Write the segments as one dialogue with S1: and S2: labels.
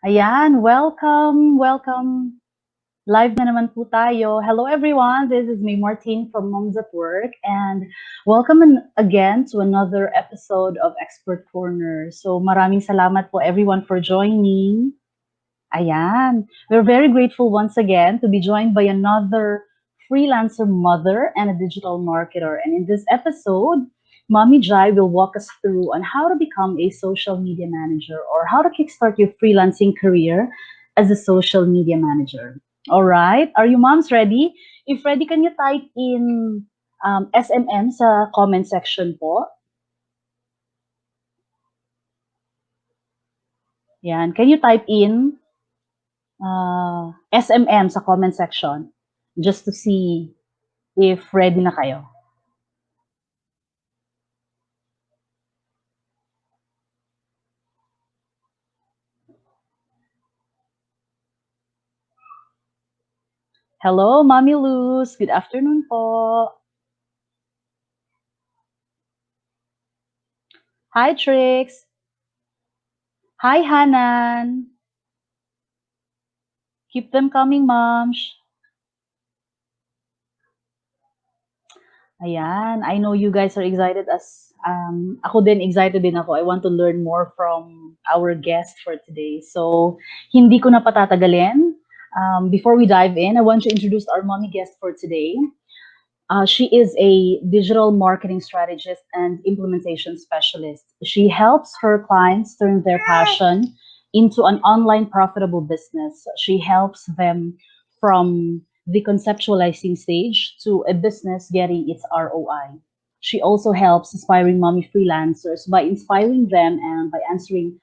S1: Ayan, welcome. Live na naman po tayo. Hello everyone, this is me Martine from Moms at Work and again to another episode of Expert Corner. So maraming salamat po everyone for joining. Ayan, we're very grateful once again to be joined by another freelancer mother and a digital marketer. And in this episode, Mommy Jai will walk us through on how to become a social media manager or how to kickstart your freelancing career as a social media manager. All right, are you moms ready? If ready, can you type in SMM sa comment section po? Yan, can you type in SMM sa comment section just to see if ready na kayo. Hello, Mommy Luz. Good afternoon po. Hi, Trix. Hi, Hanan. Keep them coming, moms. Ayan, I know you guys are excited as ako din, excited din ako. I want to learn more from our guest for today. So, hindi ko na patatagalin. Before we dive in, I want to introduce our mommy guest for today. She is a digital marketing strategist and implementation specialist. She helps her clients turn their passion into an online profitable business. She helps them from the conceptualizing stage to a business getting its ROI. She also helps aspiring mommy freelancers by inspiring them and by answering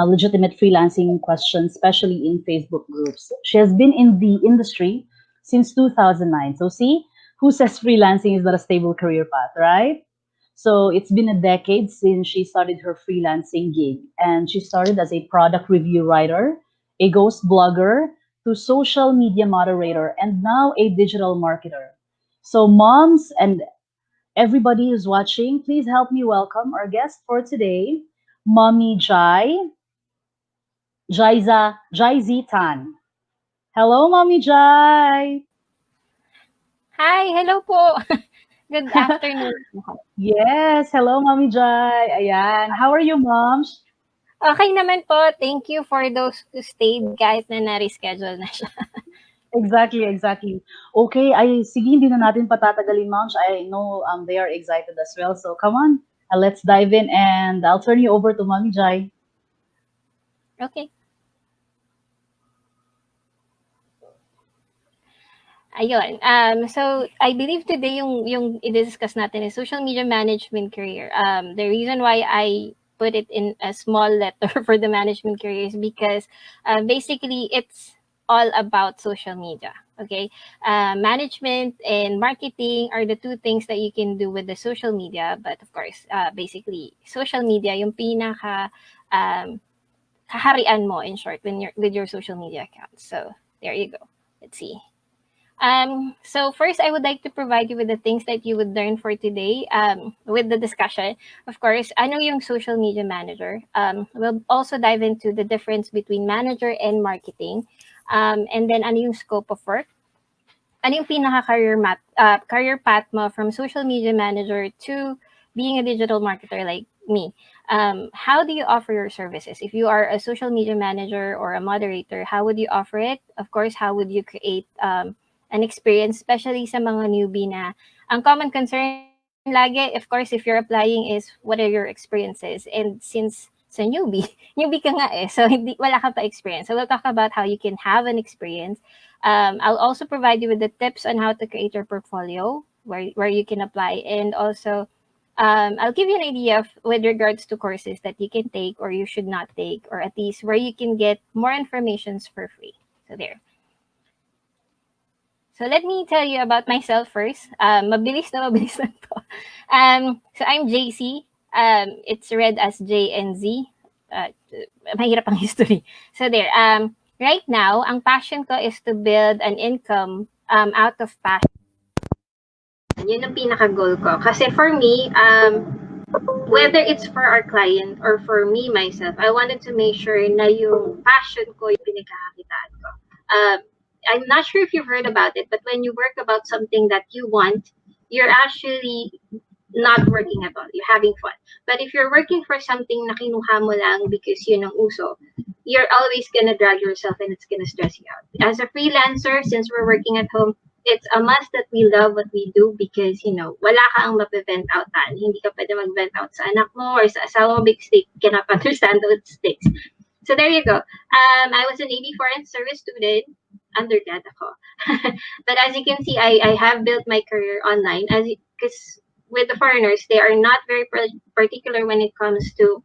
S1: legitimate freelancing questions, especially in Facebook groups. She has been in the industry since 2009. So, see, who says freelancing is not a stable career path, right? So it's been a decade since she started her freelancing gig. And she started as a product review writer, a ghost blogger, to social media moderator, and now a digital marketer. So, moms and everybody who's watching, please help me welcome our guest for today, Mommy Jaizhi Tan. Hello, Mommy Jai.
S2: Hi, hello po. Good afternoon.
S1: Yes, hello, Mommy Jai. Ayan. How are you, moms?
S2: Okay naman po. Thank you for those who stayed kahit na na-reschedule na siya.
S1: Exactly. Okay, sige, hindi na natin patatagalin, moms. I know they are excited as well. So come on, let's dive in and I'll turn you over to Mommy Jai.
S2: Okay. Ayun. So I believe today yung i-discuss natin is social media management career. The reason why I put it in a small letter for the management career is because basically it's all about social media. Okay, management and marketing are the two things that you can do with the social media. But of course, basically social media yung pinaka kaharian mo in short when you're with your social media account. So there you go. Let's see. So first, I would like to provide you with the things that you would learn for today with the discussion. Of course, ano yung social media manager. We'll also dive into the difference between manager and marketing. And then ano yung scope of work. Ano yung career path mo from social media manager to being a digital marketer like me. How do you offer your services? If you are a social media manager or a moderator, how would you offer it? Of course, how would you create an experience, especially sa mga newbie na ang common concern lagi, of course, if you're applying is what are your experiences? And since sa newbie ka nga so wala ka pa experience. So we'll talk about how you can have an experience. I'll also provide you with the tips on how to create your portfolio, where you can apply, and also I'll give you an idea of with regards to courses that you can take or you should not take, or at least where you can get more informations for free. So there. So let me tell you about myself first. Mabilis lang to. So I'm JC. It's read as J and Z. Mahirap ang history. So there. Right now, ang passion ko is to build an income out of passion. Yun ang pinaka-goal ko. Kasi for me, whether it's for our client or for me myself, I wanted to make sure na yung passion ko yung pinagkakakitaan ko. I'm not sure if you've heard about it, but when you work about something that you want, you're actually not working at all. You're having fun. But if you're working for something na kinuha mo lang because yun ang uso, you're always gonna drag yourself and it's gonna stress you out. As a freelancer, since we're working at home, it's a must that we love what we do because, wala kang mapivent outan. Hindi ka pwede mag-vent out sa anak mo or sa asawa mo because they cannot understand those sticks. So there you go. I was a Navy Foreign Service student, undergrad ako. But as you can see, I have built my career online because with the foreigners, they are not very particular when it comes to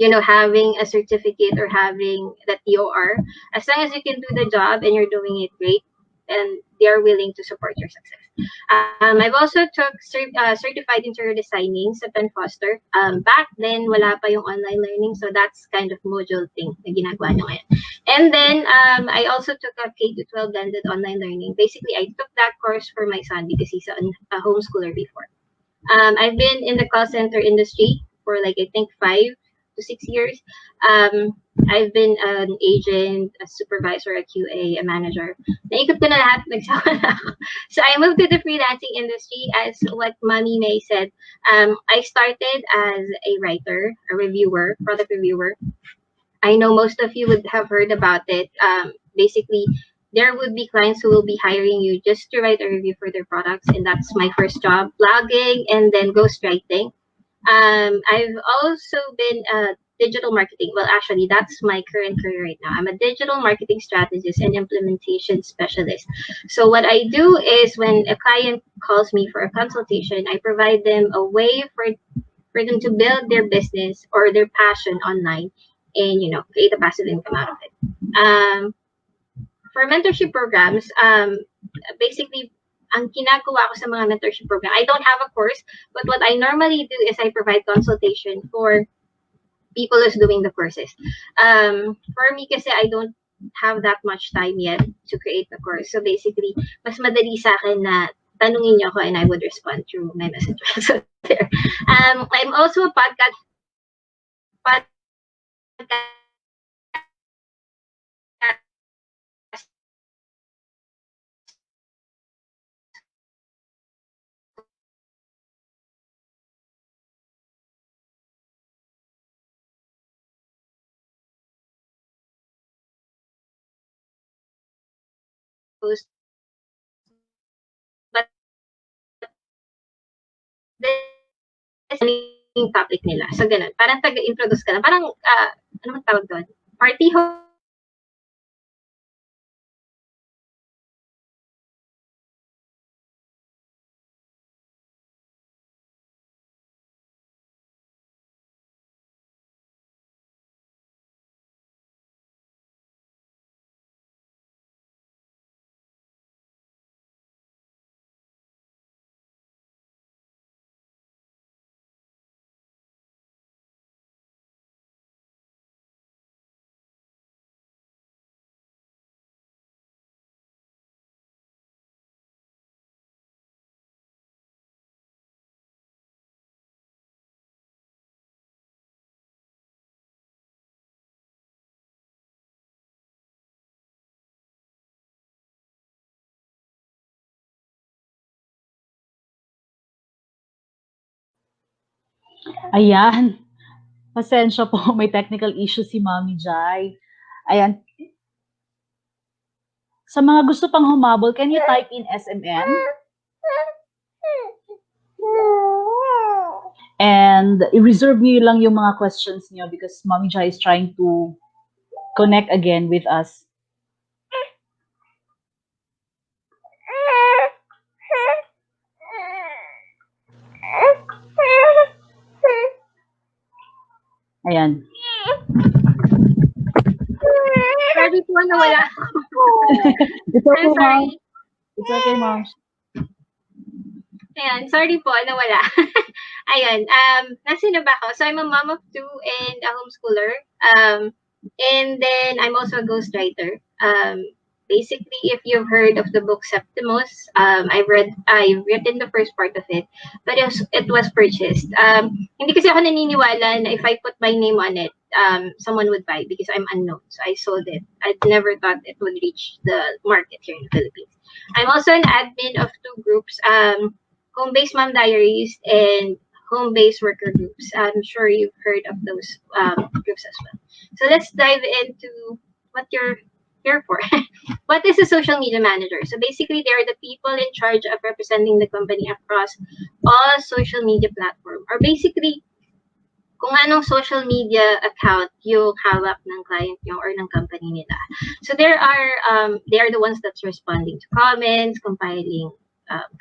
S2: having a certificate or having the TOR. As long as you can do the job and you're doing it great, and they are willing to support your success. I've also took certified interior designing sa Penn Foster. Back then, wala pa yung online learning, so that's kind of module thing na ginagawa nyo ngayon. And then, I also took a K-12 blended online learning. Basically, I took that course for my son because he's a homeschooler before. I've been in the call center industry for I think 5 to 6 years. I've been an agent, a supervisor, a QA, a manager. Naikot ko na lahat, nagsawa na ako. So I moved to the freelancing industry as what Mommy May said. I started as a writer, a reviewer, product reviewer. I know most of you would have heard about it. Basically, there would be clients who will be hiring you just to write a review for their products, and that's my first job, blogging and then ghostwriting. I've also been digital marketing. Well, actually, that's my current career right now. I'm a digital marketing strategist and implementation specialist. So what I do is when a client calls me for a consultation, I provide them a way for them to build their business or their passion online and create a passive income out of it. For mentorship programs, basically ang ginagawa ko sa mga mentorship program, I don't have a course, but what I normally do is I provide consultation for people who's doing the courses. For me kasi I don't have that much time yet to create the course. So basically, mas madali sa akin na tanungin niyo ako and I would respond through my messenger. So there. I'm also a podcast host, but this yung topic nila. So ganun, parang taga-introduce ka na. Parang, ano man tawag doon? Party host.
S1: Ayan. Pasensya po, may technical issue si Mami Jai. Ayan. Sa mga gusto pang humabol, can you type in SMN? And i-reserve niyo lang yung mga questions niyo because Mami Jai is trying to connect again with us. Ayan.
S2: Sorry po, nawala.
S1: It's okay,
S2: I'm sorry.
S1: Mom. It's okay, Mom.
S2: Ayan, sorry po, nawala. Ayan, nasan na ba ako? So, I'm a mom of 2 and a homeschooler. And then, I'm also a ghostwriter. Basically, if you've heard of the book Septimus, I've written the first part of it, but it was purchased. Hindi kasi ako naniniwala na if I put my name on it, someone would buy because I'm unknown. So I sold it. I never thought it would reach the market here in the Philippines. I'm also an admin of two groups, Home-Based Mom Diaries and Home-Based Worker Groups. I'm sure you've heard of those groups as well. So let's dive into what you're here for. What is a social media manager? So basically, they're the people in charge of representing the company across all social media platforms. Or basically, kung anong social media account yung hawak ng client nyo or ng company nila. So they are the ones that's responding to comments, compiling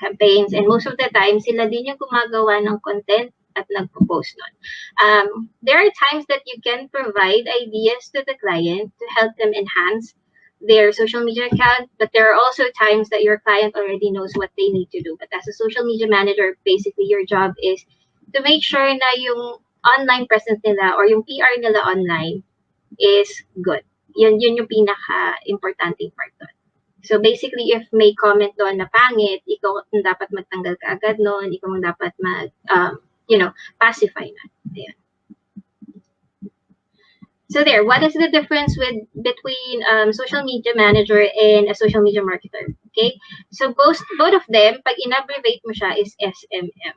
S2: campaigns, and most of the time, sila din yung gumagawa ng content at nagpo-post nun. There are times that you can provide ideas to the client to help them enhance their social media account, but there are also times that your client already knows what they need to do. But as a social media manager, basically your job is to make sure na yung online presence nila or yung PR nila online is good. Yun yung pinaka-importanting part doon. So basically, if may comment doon na pangit, ikaw ang dapat magtanggal ka agad noon, ikaw ang dapat pacify na. Ayan. So there, what is the difference between social media manager and a social media marketer? Okay, so both of them, pag in-abbreviate mo siya, is SMM.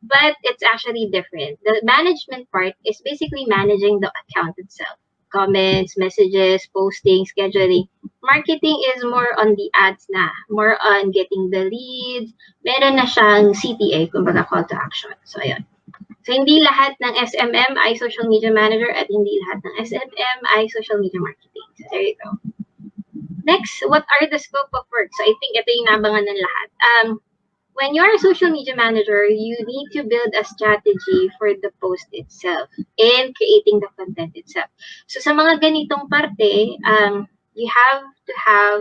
S2: But it's actually different. The management part is basically managing the account itself. Comments, messages, posting, scheduling. Marketing is more on the ads na, more on getting the leads. Meron na siyang CTA, kumbaga call to action. So ayan. So, hindi lahat ng SMM ay social media manager at hindi lahat ng SMM ay social media marketing. So, there you go. Next, what are the scope of work? So, I think ito yung nabangan ng lahat. When you're a social media manager, you need to build a strategy for the post itself and creating the content itself. So, sa mga ganitong parte, you have to have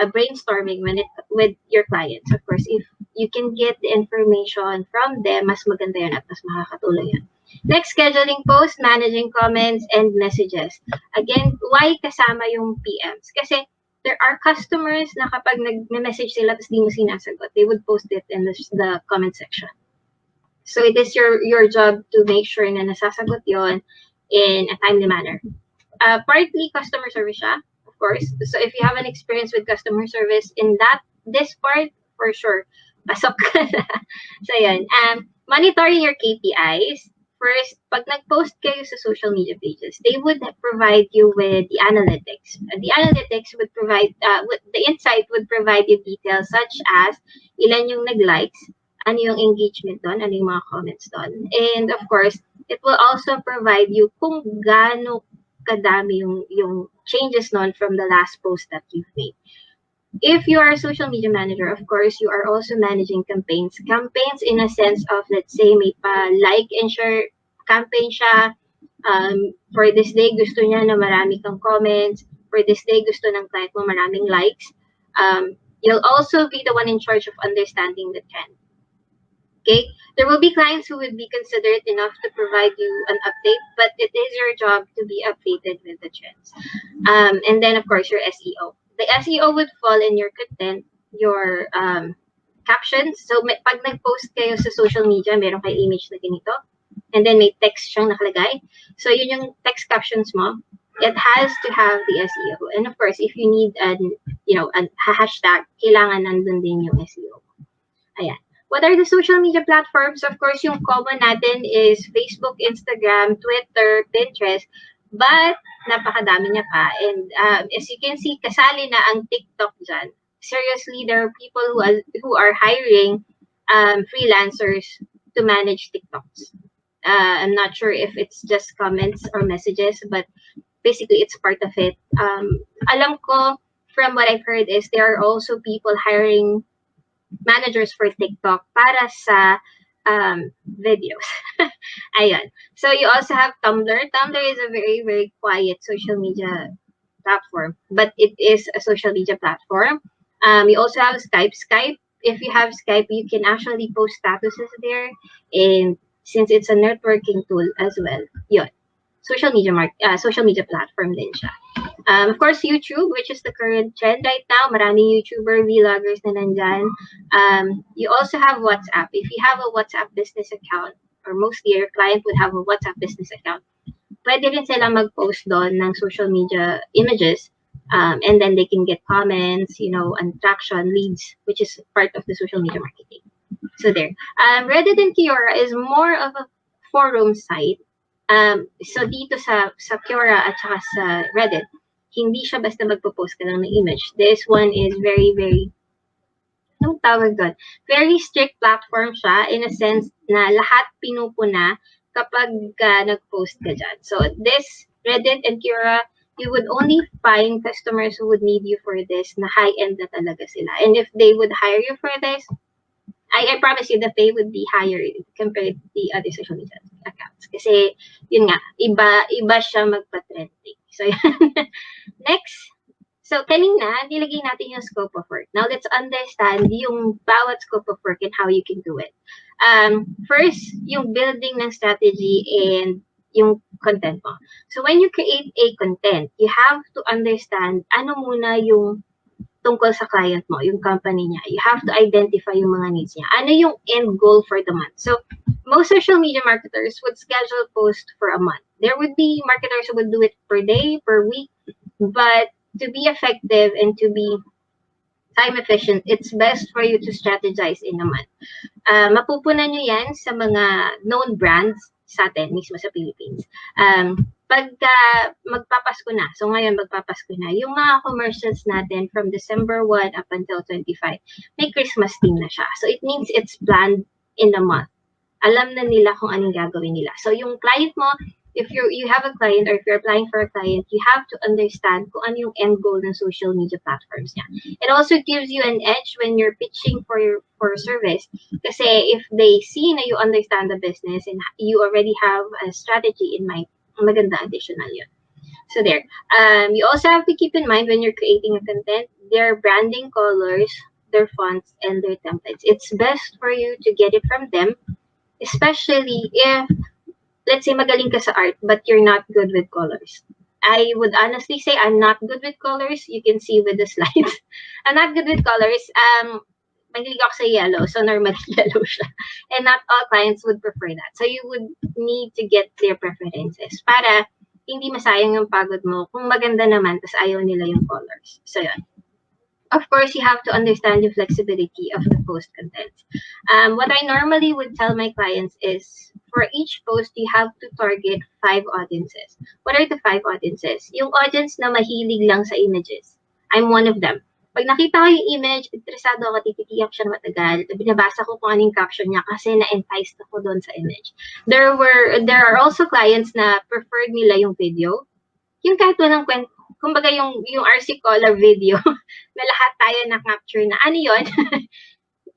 S2: a brainstorming with your clients. Of course, if you can get the information from them, mas maganda yan at mas makakatulong yan. Next, scheduling posts, managing comments, and messages. Again, why kasama yung PMs? Kasi there are customers na kapag nag-message sila tapos di mo sinasagot, they would post it in the comment section. So it is your job to make sure na nasasagot yon in a timely manner. Partly customer service siya, of course. So if you have an experience with customer service in this part, for sure, pasok ka na. So yan. Monitoring your KPIs. First, pag nag-post kayo sa social media pages, they would provide you with the analytics. The analytics would provide, the insight would provide you details such as ilan yung nag-likes, ano yung engagement doon, ano yung mga comments doon. And of course, it will also provide you kung gaano kadami yung changes noon from the last post that you've made. If you are a social media manager, of course, you are also managing campaigns. Campaigns in a sense of, let's say, may pa-like and share campaign siya. For this day, gusto niya na marami kang comments. For this day, gusto ng client mo maraming likes. You'll also be the one in charge of understanding the trend. Okay? There will be clients who would be considerate enough to provide you an update, but it is your job to be updated with the trends. And then, of course, your SEO. The SEO would fall in your content, your captions. So, pag nag-post kayo sa social media, meron kayo image na ganito. And then, may text siyang nakalagay. So, yun yung text captions mo. It has to have the SEO. And of course, if you need a hashtag, kailangan nandun din yung SEO. Ayan. What are the social media platforms? Of course, yung common natin is Facebook, Instagram, Twitter, Pinterest. But, napakadami niya pa. And as you can see, kasali na ang TikTok dyan. Seriously, there are people who are hiring freelancers to manage TikToks. I'm not sure if it's just comments or messages, but basically, it's part of it. Alam ko, from what I've heard, is there are also people hiring managers for TikTok para sa videos. Ayan. So you also have Tumblr. Tumblr is a very, very quiet social media platform, but it is a social media platform. You also have Skype. Skype, if you have Skype, you can actually post statuses there, and since it's a networking tool as well, yun. Social media platform din siya.
S3: Of course, YouTube, which is the current trend right now. Maraming YouTuber, vloggers na nandyan. You also have WhatsApp. If you have a WhatsApp business account, or mostly your client would have a WhatsApp business account, pwede rin sila mag-post doon ng social media images. And then they can get comments, and traction, leads, which is part of the social media marketing. So there. Reddit and Quora is more of a forum site. So dito sa Quora at saka sa Reddit, hindi siya basta magpo-post ka lang ng image. This one is very, very, anong tawag doon? Very strict platform siya in a sense na lahat pinupuna kapag nag-post ka dyan. So this Reddit and Quora, you would only find customers who would need you for this na high-end na talaga sila. And if they would hire you for this, I promise you the pay would be higher compared to the other social media accounts. Kasi, yun nga, iba siya magpa-trending. So, next. So, kanina, nilagay natin yung scope of work. Now, let's understand yung bawat scope of work and how you can do it. First, yung building ng strategy and yung content mo. So, when you create a content, you have to understand ano muna yung tungkol sa client mo, yung company niya. You have to identify yung mga needs niya. Ano yung end goal for the month? So, most social media marketers would schedule post for a month. There would be marketers who would do it per day, per week, but to be effective and to be time efficient, it's best for you to strategize in a month. Mapupunan nyo yan sa mga known brands sa atin, mismo sa Philippines. Pagka magpapasko na, so ngayon magpapasko na, yung mga commercials natin from December 1 up until 25, may Christmas theme na siya. So it means it's planned in a month. Alam na nila kung anong gagawin nila. So yung client mo, if you have a client or if you're applying for a client, you have to understand kung ano yung end goal ng social media platforms niya. It also gives you an edge when you're pitching for service. Kasi if they see na you understand the business and you already have a strategy in mind, maganda additional yun. So there. You also have to keep in mind when you're creating a content, their branding colors, their fonts, and their templates. It's best for you to get it from them, especially if, let's say, magaling ka sa art, but you're not good with colors. I would honestly say I'm not good with colors. You can see with the slides. I'm not good with colors. Mahilig ako sa yellow, so normally yellow siya. And not all clients would prefer that. So you would need to get their preferences para hindi masayang yung pagod mo kung maganda naman tas ayaw nila yung colors. So yun. Of course, you have to understand the flexibility of the post content. What I normally would tell my clients is for each post, you have to target 5 audiences. What are the 5 audiences? Yung audience na mahilig lang sa images. I'm one of them. Pag nakita ko yung image, interesado ako, tititiyak siya na matagal. Binabasa ko kung anong caption niya kasi na-enticed ako doon sa image. There are also clients na preferred nila yung video. Yung kahit walang kwento, kumbaga yung RC Color video na lahat tayo na-capture na ano yun,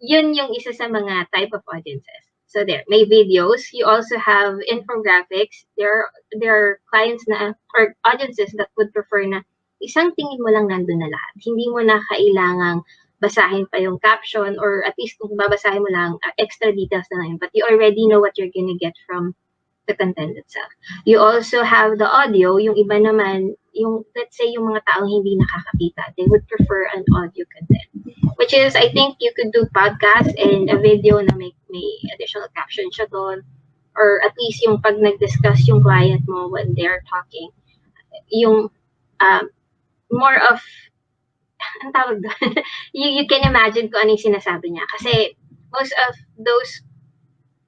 S3: yun yung isa sa mga type of audiences. So there, may videos. You also have infographics. There are clients na, or audiences that would prefer na isang tingin mo lang nandun na lahat. Hindi mo na kailangang basahin pa yung caption or at least kung babasahin mo lang, extra details na lang. But you already know what you're gonna get from the content itself. You also have the audio. Yung iba naman, yung let's say yung mga taong hindi nakakakita, they would prefer an audio content. Which is, I think you could do podcast and a video na may additional caption siya doon. Or at least yung pag nag-discuss yung client mo when they're talking, yung more of, ang tawag doon, you can imagine kung ano yung sinasabi niya. Kasi most of those,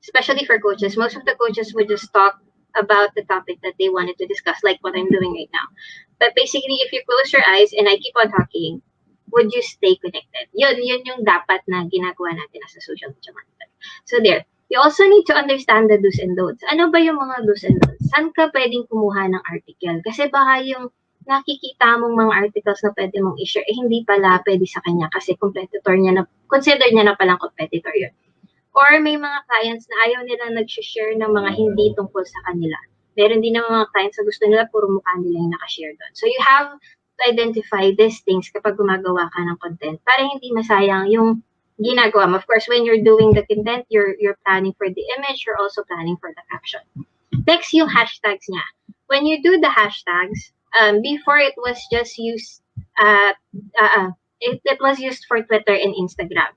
S3: especially for coaches, most of the coaches would just talk about the topic that they wanted to discuss, like what I'm doing right now. But basically, if you close your eyes and I keep on talking, would you stay connected? Yun yung dapat na ginagawa natin as a social media marketer. So there, you also need to understand the do's and don'ts. Ano ba yung mga do's and don'ts? Saan ka pwedeng kumuha ng article? Kasi baka yung nakikita mong mga articles na pwede mong i-share, hindi pala pwede sa kanya kasi competitor niya na, consider niya na palang competitor yun. Or may mga clients na ayaw nila nag-share ng mga hindi tungkol sa kanila. Meron din ng mga clients na gusto nila puro mukha nila yung nakashare doon. So you have to identify these things kapag gumagawa ka ng content para hindi masayang yung ginagawa mo. Of course, when you're doing the content, you're planning for the image, you're also planning for the caption. Next, yung hashtags niya. When you do the hashtags, Before it was just used, it was used for Twitter and Instagram.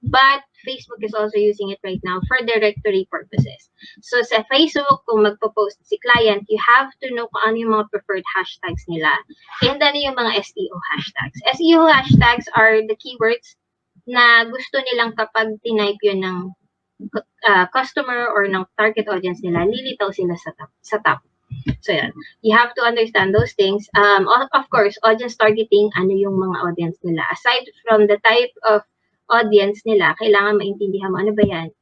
S3: But Facebook is also using it right now for directory purposes. So sa Facebook, kung magpo-post si client, you have to know kung ano yung mga preferred hashtags nila. And ano yung mga SEO hashtags. SEO hashtags are the keywords na gusto nilang kapag tinype yun ng customer or ng target audience nila, lilitaw sila sa top. So yan, you have to understand those things. Of course, audience targeting, ano yung mga audience nila. Aside from the type of audience nila, kailangan maintindihan mo ano ba yan.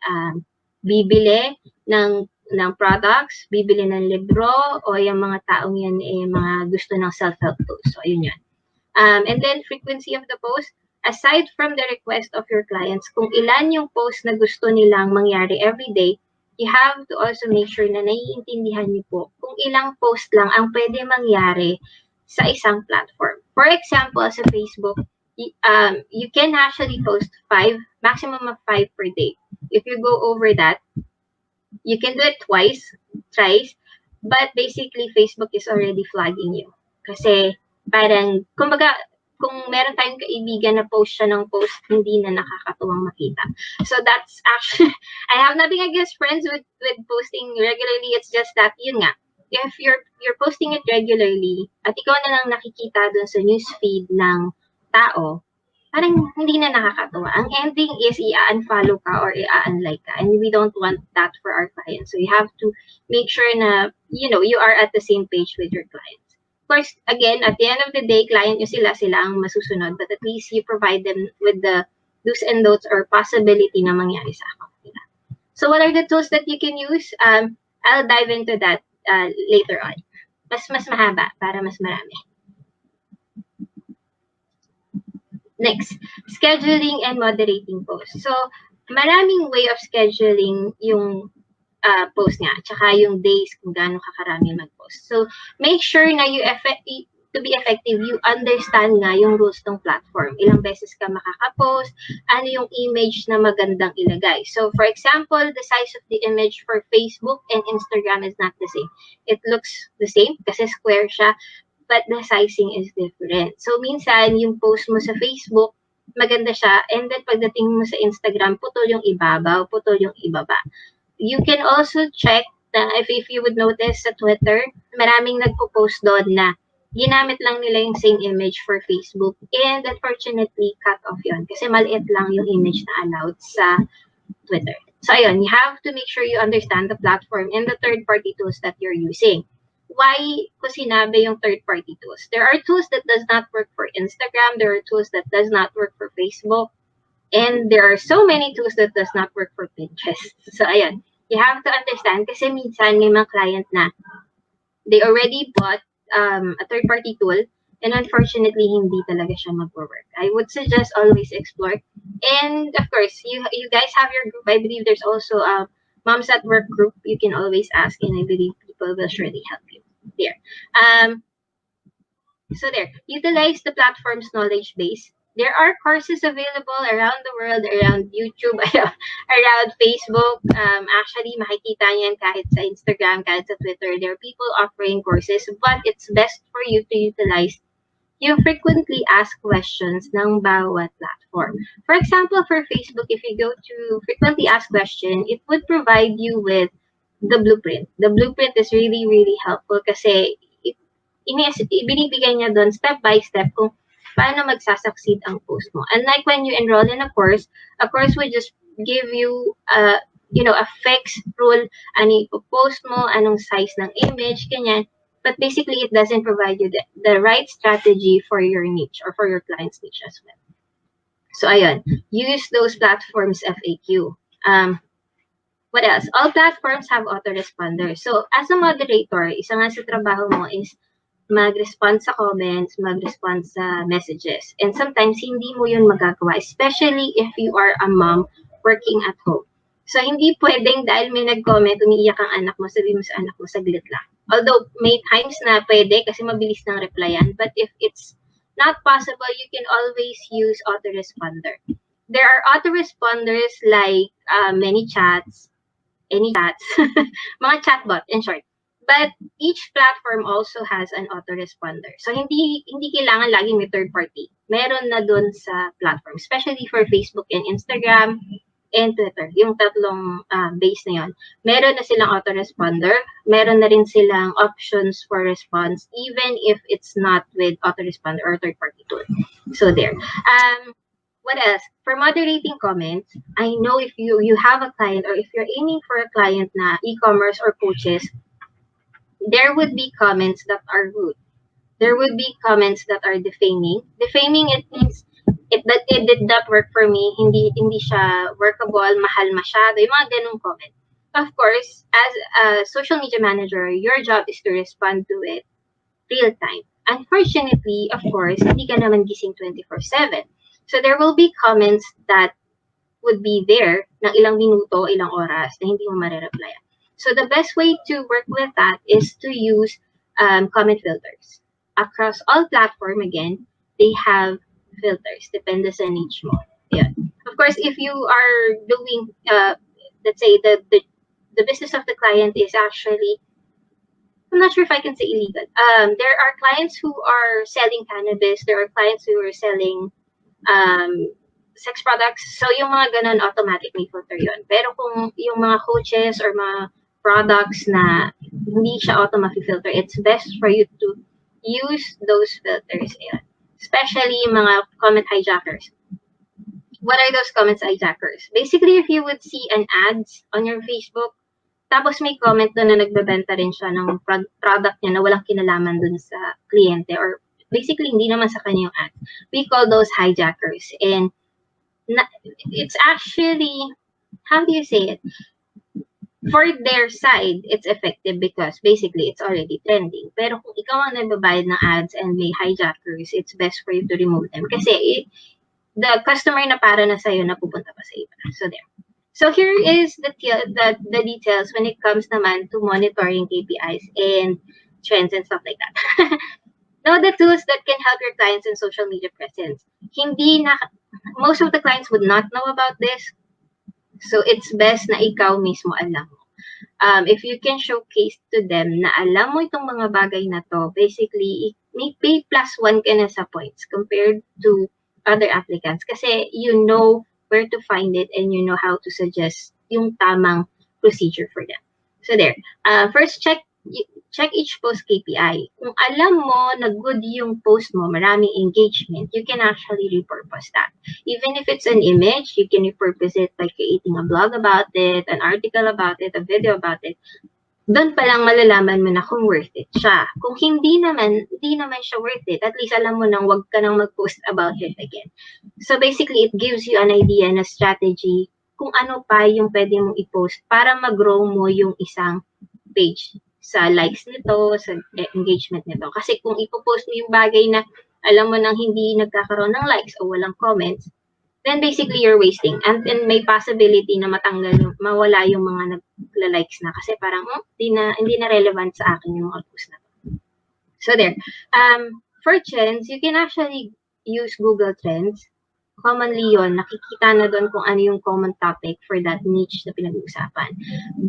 S3: Bibili ng products, bibili ng libro, o yung mga taong yan mga gusto ng self-help tools. So ayun yan. And then frequency of the post, aside from the request of your clients, kung ilan yung post na gusto nilang mangyari every day, you have to also make sure na naiintindihan niyo po kung ilang post lang ang pwede mangyari sa isang platform. For example, sa Facebook, you can actually post 5, maximum of 5 per day. If you go over that, you can do it thrice, but basically Facebook is already flagging you. Kasi parang, kumbaga, kung meron tayong kaibigan na post siya ng post, hindi na nakakatuwang makita. So that's actually, I have nothing against friends with posting regularly. It's just that, yun nga, if you're posting it regularly, at ikaw na lang nakikita dun sa newsfeed ng tao, parang hindi na nakakatuwa. Ang ending is i-unfollow ka or i-unlike ka. And we don't want that for our clients. So you have to make sure na, you are at the same page with your clients. Of course, again, at the end of the day, client nyo sila ang masusunod. But at least you provide them with the do's and don'ts or possibility na mangyari sa account nila. So what are the tools that you can use? I'll dive into that later on. Mas mahaba para mas marami. Next, scheduling and moderating posts. So, maraming way of scheduling yung post nga, tsaka yung days kung gaano kakarami mag-post. So, make sure na to be effective, you understand nga yung rules ng platform. Ilang beses ka makaka-post, ano yung image na magandang ilagay. So, for example, the size of the image for Facebook and Instagram is not the same. It looks the same kasi square siya, but the sizing is different. So, minsan, yung post mo sa Facebook, maganda siya, and then pagdating mo sa Instagram, putol yung ibabaw, putol yung ibaba. You can also check na if you would notice sa Twitter, maraming nagpo-post doon na ginamit lang nila yung same image for Facebook, and unfortunately, cut off yun kasi maliit lang yung image na allowed sa Twitter. So, ayun, you have to make sure you understand the platform and the third-party tools that you're using. Why ko sinabi yung third-party tools? There are tools that does not work for Instagram. There are tools that does not work for Facebook. And there are so many tools that does not work for Pinterest. So, ayan. You have to understand kasi minsan may mga client na they already bought a third-party tool and unfortunately, hindi talaga siya mag-work. I would suggest always explore. And of course, you guys have your group. I believe there's also a Moms at Work group. You can always ask and I believe people will surely help you. There. So there, utilize the platform's knowledge base. There are courses available around the world, around YouTube, around Facebook. Actually, makikita niyan kahit sa Instagram, kahit sa Twitter. There are people offering courses, but it's best for you to utilize yung frequently asked questions ng bawat platform. For example, for Facebook, if you go to frequently asked question, it would provide you with the blueprint. The blueprint is really, really helpful kasi binibigay niya doon step by step kung paano magsasucceed ang post mo. And like when you enroll in a course will just give you a fixed rule, ano ipopost mo, anong size ng image, ganyan. But basically, it doesn't provide you the right strategy for your niche or for your client's niche as well. So, ayun, use those platforms FAQ. What else? All platforms have autoresponders. So, as a moderator, isa nga sa trabaho mo is mag-respond sa comments, mag-respond sa messages. And sometimes, hindi mo yun magagawa, especially if you are a mom working at home. So, hindi pwedeng dahil may nag-comment, umiiyak ang anak mo, sabi mo sa anak mo, saglit lang. Although, may times na pwede kasi mabilis ng replyan. But if it's not possible, you can always use autoresponder. There are autoresponders like many chats, any chats, mga chatbot, in short. But each platform also has an autoresponder. So hindi kailangan laging may third party. Meron na dun sa platform, especially for Facebook and Instagram and Twitter. Yung tatlong base na yon. Meron na silang autoresponder. Meron na rin silang options for response even if it's not with autoresponder or third party tool. So there. What else? For moderating comments, I know if you have a client or if you're aiming for a client na e-commerce or coaches, there would be comments that are rude. There would be comments that are defaming. Defaming, it means it did not work for me. Hindi siya workable, mahal masyado. Yung mga ganung comment. Of course, as a social media manager, your job is to respond to it real time. Unfortunately, of course, hindi ka naman gising 24/7. So there will be comments that would be there ng ilang minuto, ilang oras na hindi mo marereplyan. So the best way to work with that is to use comment filters. Across all platform, again, they have filters. Depende sa niche mo. Yeah. Of course, if you are doing, let's say, the business of the client is actually, I'm not sure if I can say illegal. There are clients who are selling cannabis. There are clients who are selling sex products. So, yung mga ganun, automatic may filter yun. Pero kung yung mga coaches or mga products na hindi siya auto ma-filter, it's best for you to use those filters. Ayan. Especially yung mga comment hijackers. What are those comments hijackers? Basically, if you would see an ads on your Facebook, tapos may comment doon na nagbebenta rin siya ng product niya na walang kinalaman doon sa kliyente or basically hindi naman sa kanya yung ad. We call those hijackers. And it's actually, how do you say it? For their side, it's effective because basically it's already trending. Pero kung ikaw ang nagbabayad ng ads and may hijackers, it's best for you to remove them. Kasi the customer na para na sa'yo na pupunta pa sa iba. So there. So here is the details when it comes naman to monitoring KPIs and trends and stuff like that. Know the tools that can help your clients in social media presence. Most of the clients would not know about this. So, it's best na ikaw mismo alam mo. If you can showcase to them na alam mo itong mga bagay na to, basically, may pay +1 ka na sa points compared to other applicants. Kasi you know where to find it and you know how to suggest yung tamang procedure for them. So, there. First, check each post KPI. Kung alam mo na good yung post mo, maraming engagement, you can actually repurpose that. Even if it's an image, you can repurpose it by creating a blog about it, an article about it, a video about it. Doon pa lang malalaman mo na kung worth it siya. Kung hindi naman siya worth it, at least alam mo nang wag ka nang mag-post about it again. So basically, it gives you an idea na strategy kung ano pa yung pwede mong i-post para mag-grow mo yung isang page sa likes nito, sa engagement nito. Kasi kung ipopost mo yung bagay na alam mo nang hindi nagkakaroon ng likes o walang comments, then basically you're wasting. And then may possibility na mawala yung mga nagla-likes na kasi parang hindi na relevant sa akin yung mga post na to. So there. For trends, you can actually use Google Trends. Commonly yon, nakikita na doon kung ano yung common topic for that niche na pinag-uusapan.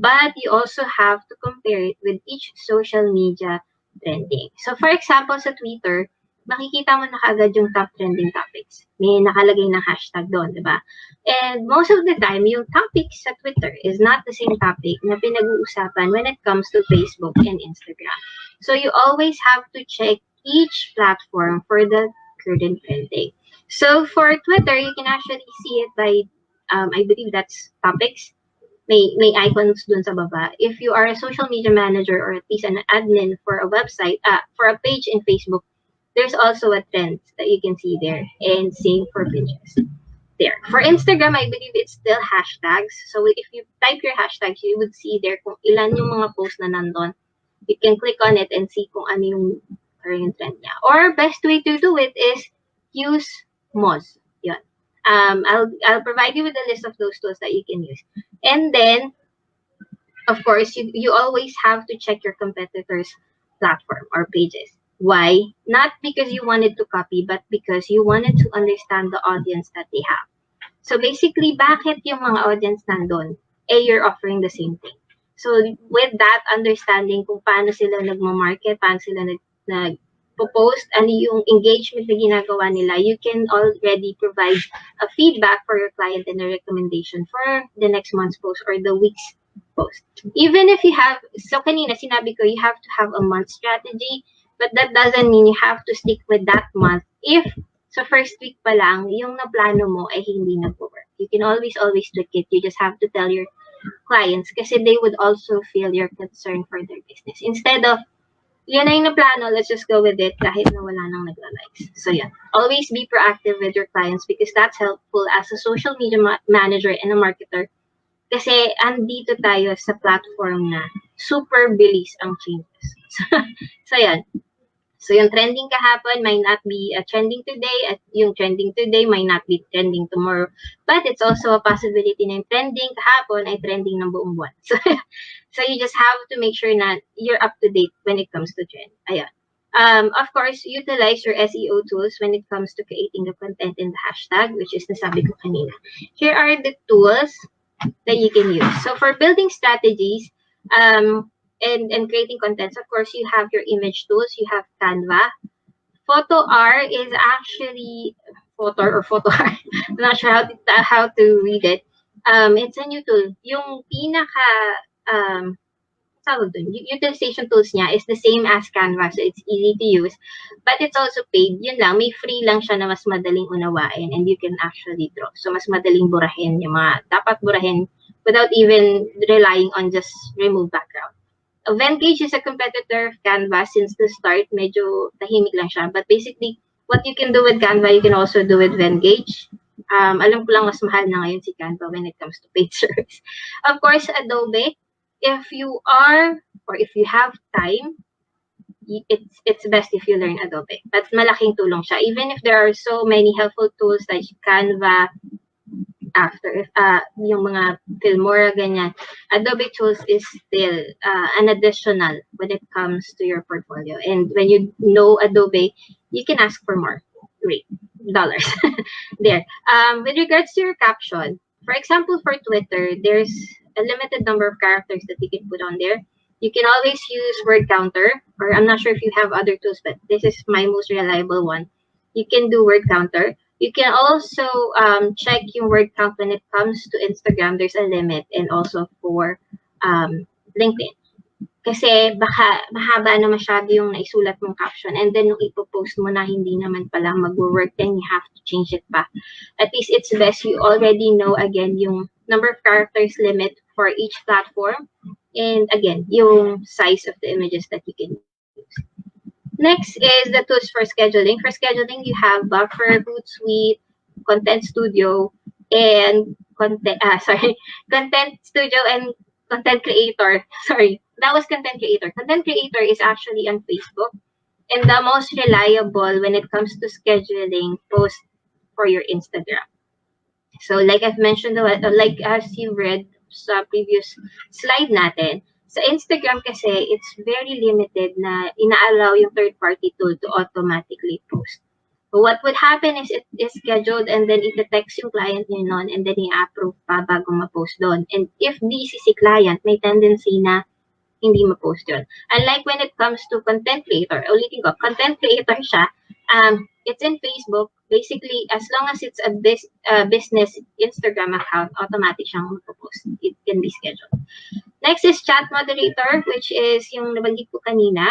S3: But you also have to compare it with each social media trending. So for example, sa Twitter, makikita mo na kaagad yung top trending topics. May nakalagay na hashtag doon, di ba? And most of the time, yung topic sa Twitter is not the same topic na pinag-uusapan when it comes to Facebook and Instagram. So you always have to check each platform for the current trending. So for Twitter, you can actually see it by, I believe that's topics. May icons dun sa baba. If you are a social media manager or at least an admin for a website, for a page in Facebook, there's also a trend that you can see there. And same for Pinterest. There. For Instagram, I believe it's still hashtags. So if you type your hashtags, you would see there kung ilan yung mga posts na nandun. You can click on it and see kung ano yung current trend niya. Or best way to do it is use Moz. Yun. I'll provide you with a list of those tools that you can use. And then, of course, you always have to check your competitors' platform or pages. Why? Not because you wanted to copy, but because you wanted to understand the audience that they have. So basically, bakit yung mga audience nandun? You're offering the same thing. So with that understanding kung paano sila nagma-market, paano sila nag-post, ano yung engagement na ginagawa nila, you can already provide a feedback for your client and a recommendation for the next month's post or the week's post. Even if you have, so kanina sinabi ko, you have to have a month strategy, but that doesn't mean you have to stick with that month if sa first week pa lang, yung naplano mo ay hindi nag-work. You can always tweak it. You just have to tell your clients kasi they would also feel your concern for their business. Instead of, yan na yung naplano, let's just go with it kahit na wala nang nagla-likes. So yeah, always be proactive with your clients because that's helpful as a social media manager and a marketer. Kasi andito tayo sa platform na super bilis ang changes. So yan. So yung trending kahapon might not be trending today at yung trending today might not be trending tomorrow. But it's also a possibility na yung trending kahapon ay trending ng buong buwan. So you just have to make sure na you're up to date when it comes to trend. Ayan. Of course, utilize your SEO tools when it comes to creating the content in the hashtag, which is nasabi ko kanina. Here are the tools that you can use. So for building strategies, and creating contents, of course, you have your image tools, you have Canva. Photo R is actually Photo R. I'm not sure how to read it. It's a new tool. Yung pinaka tawag dun, utilization tools niya is the same as Canva, so it's easy to use. But it's also paid. Yun lang, may free lang siya na mas madaling unawain and you can actually draw. So mas madaling burahin yung mga dapat burahin without even relying on just remove background. Vengage is a competitor of Canva since the start. Medyo tahimik lang siya. But basically, what you can do with Canva, you can also do with Vengage. Alam ko lang mas mahal na ngayon si Canva when it comes to paid service. Of course, Adobe. If you are, or if you have time, it's best if you learn Adobe. But malaking tulong siya. Even if there are so many helpful tools like Canva, after yung mga Filmora ganyan, Adobe Tools is still an additional when it comes to your portfolio. And when you know Adobe, you can ask for more dollars there. With regards to your caption, for example, for Twitter, there's a limited number of characters that you can put on there. You can always use word counter, or I'm not sure if you have other tools, but this is my most reliable one. You can do word counter. You can also check yung word count when it comes to Instagram. There's a limit, and also for LinkedIn. Kasi baka mahaba na masyado yung naisulat mong caption and then yung ipopost mo na hindi naman pala mag-work, then you have to change it pa. At least it's best you already know again yung number of characters limit for each platform and again yung size of the images that you can use. Next is the tools for scheduling. For scheduling, you have Buffer, Hootsuite, Content Studio, and Content Studio and Content Creator. Sorry, that was Content Creator. Content Creator is actually on Facebook and the most reliable when it comes to scheduling posts for your Instagram. So like I've mentioned, like as you read sa previous slide natin, sa Instagram kasi, it's very limited na ina-allow yung third-party tool to automatically post. So what would happen is it is scheduled and then ite-text yung client niyo nun and then i-approve pa bago ma-post doon. And if busy si client, may tendency na hindi ma-post yun. Unlike when it comes to content creator, ulitin ko, content creator siya, it's in Facebook. Basically, as long as it's a business Instagram account, automatic siyang mag-post. It can be scheduled. Next is chat moderator, which is yung nabanggit ko kanina.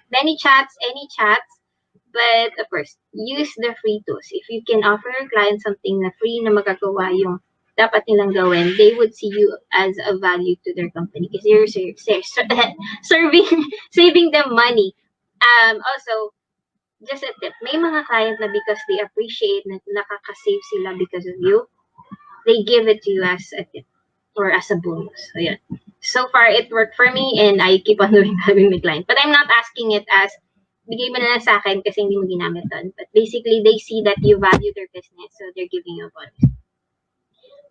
S3: Many chats, any chats, but of course, use the free tools. If you can offer your client something na free na magagawa yung dapat nilang gawin, they would see you as a value to their company because you're saving them money. Also, just a tip, may mga client na because they appreciate na nakaka-save sila because of you, they give it to you as a tip or as a bonus. So, yeah. So far, it worked for me and I keep on doing that with my client. But I'm not asking it as, bigay mo na lang sa akin kasi hindi mo ginamit doon. But basically, they see that you value their business, so they're giving you a bonus.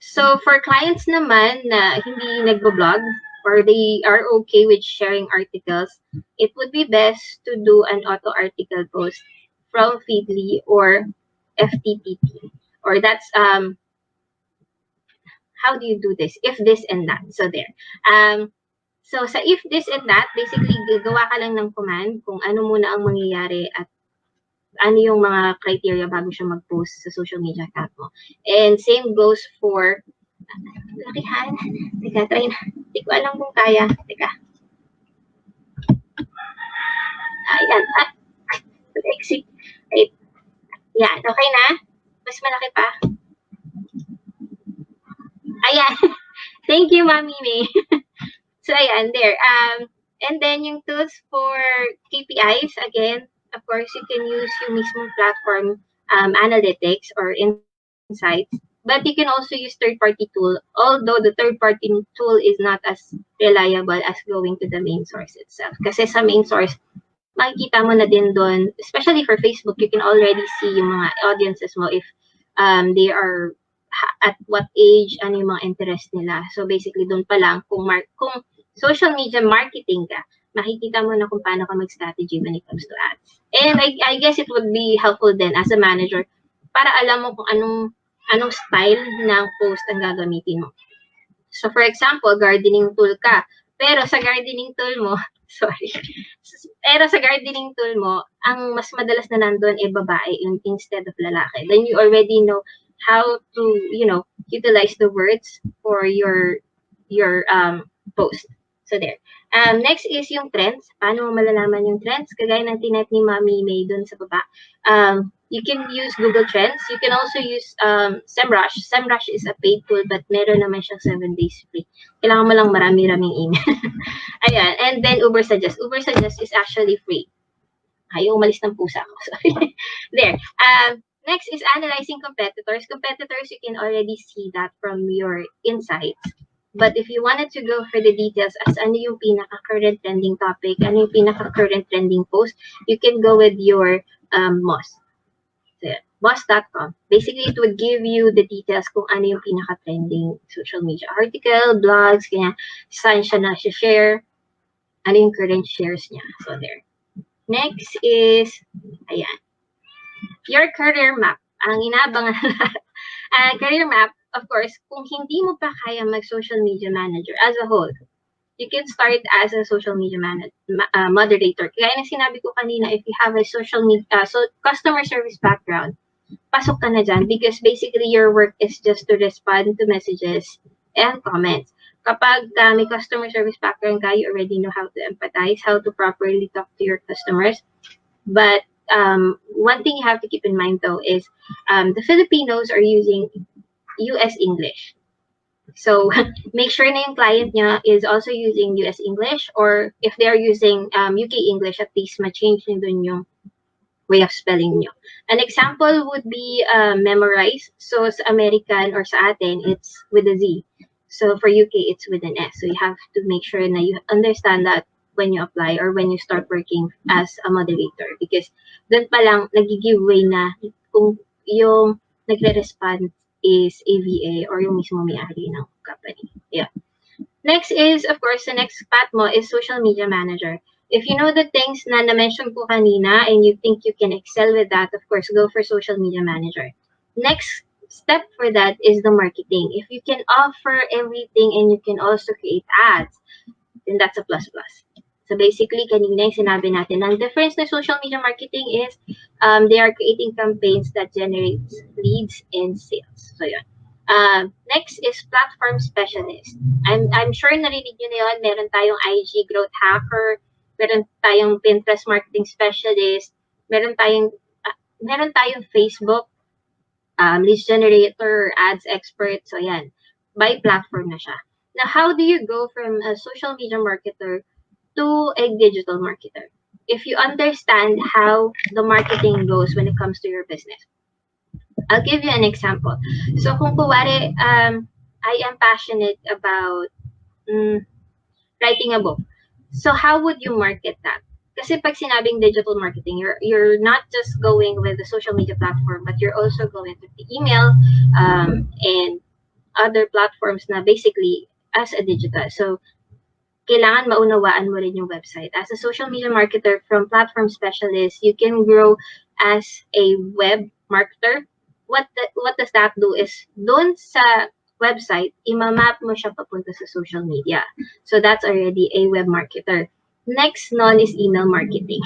S3: So, for clients naman na hindi nagbo-blog or they are okay with sharing articles, it would be best to do an auto article post from Feedly or FTPP. Or that's how do you do this? If this and that. So there. So sa if this and that, basically gagawa ka lang ng command kung ano muna ang mangyayari at ano yung mga criteria bago siya mag-post sa social media account mo. And same goes for lakihan. Teka, try na. Hindi ko alam kung kaya. Teka. Ayan. Exit. Wait. Yan. Okay na? Mas malaki pa. Ayan. Thank you, Mami May. So, ayan, there. And then, yung tools for KPIs, again, of course, you can use yung mismong platform analytics or insights. But you can also use third-party tool, although the third-party tool is not as reliable as going to the main source itself. Kasi sa main source, makikita mo na din doon, especially for Facebook, you can already see yung mga audiences mo if they are at what age, ano yung mga interest nila. So basically, doon pa lang, kung social media marketing ka, makikita mo na kung paano ka mag-strategy when it comes to ads. And I guess it would be helpful then as a manager para alam mo kung anong style ng post ang gagamitin mo. So for example, gardening tool ka, pero sa gardening tool mo, pero sa gardening tool mo, ang mas madalas na nandun ay babae instead of lalaki. Then you already know how to, utilize the words for your post. So there. Next is yung trends. Paano mo malalaman yung trends? Kagaya ng tinet ni Mami May dun sa baba. You can use Google Trends. You can also use SEMrush. SEMrush is a paid tool but meron naman siyang 7 days free. Kailangan mo lang marami-raming email. Ayan. And then Ubersuggest. Ubersuggest is actually free. Ayaw, umalis ng pusa ko. There. Next is analyzing competitors. Competitors, you can already see that from your insights. But if you wanted to go for the details as ano yung pinaka-current trending topic, ano yung pinaka-current trending post, you can go with your Moz. So, Moz.com. Basically, it would give you the details kung ano yung pinaka-trending social media article, blogs, kanya, saan siya na-share, ano yung current shares niya. So, there. Next is, ayan, your career map. Ang inaabangan career map, of course, kung hindi mo pa kaya mag-social media manager as a whole, you can start as a social media moderator. Kaya na sinabi ko kanina, if you have a social media, customer service background, pasok ka na dyan because basically your work is just to respond to messages and comments. Kapag may customer service background ka, you already know how to empathize, how to properly talk to your customers. But one thing you have to keep in mind though is the Filipinos are using US English. So make sure na yung client niya is also using US English, or if they are using UK English, at least ma-change nyo dun yung way of spelling nyo. An example would be memorize. So sa American or sa atin, it's with a Z. So for UK, it's with an S. So you have to make sure na you understand that when you apply or when you start working as a moderator, because dun pa lang nag-give way na kung yung nagre-respond is AVA or yung mismo may-ari ng company. Yeah. Next is, of course, the next path mo is social media manager. If you know the things na na-mention ko kanina and you think you can excel with that, of course, go for social media manager. Next step for that is the marketing. If you can offer everything and you can also create ads, then that's a plus plus. So basically, kanina yung sinabi natin, ang difference na social media marketing is they are creating campaigns that generate leads and sales. So yun. Next is platform specialist. I'm sure narinig nyo na yun. Meron tayong IG growth hacker, meron tayong Pinterest marketing specialist, meron tayong Facebook leads generator, ads expert. So yan, by platform na siya. Now, how do you go from a social media marketer to a digital marketer? If you understand how the marketing goes when it comes to your business. I'll give you an example. So kung kuwari, I am passionate about writing a book. So how would you market that? Kasi pag sinabing digital marketing, you're not just going with the social media platform, but you're also going with the email and other platforms na basically as a digital. So kailangan maunawaan mo rin yung website. As a social media marketer from platform specialist, you can grow as a web marketer. What does that do is doon sa website, imamap mo siya papunta sa social media. So that's already a web marketer. Next nun is email marketing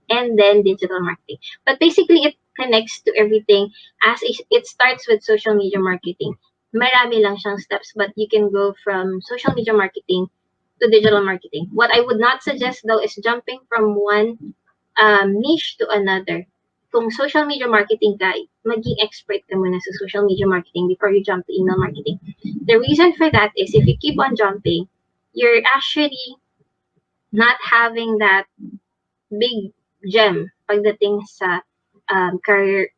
S3: and then digital marketing. But basically, it connects to everything as it starts with social media marketing. Marami lang siyang steps, but you can go from social media marketing to digital marketing. What I would not suggest though is jumping from one niche to another. Kung social media marketing ka, maging expert ka muna sa social media marketing before you jump to email marketing. The reason for that is if you keep on jumping, you're actually not having that big gem pagdating sa career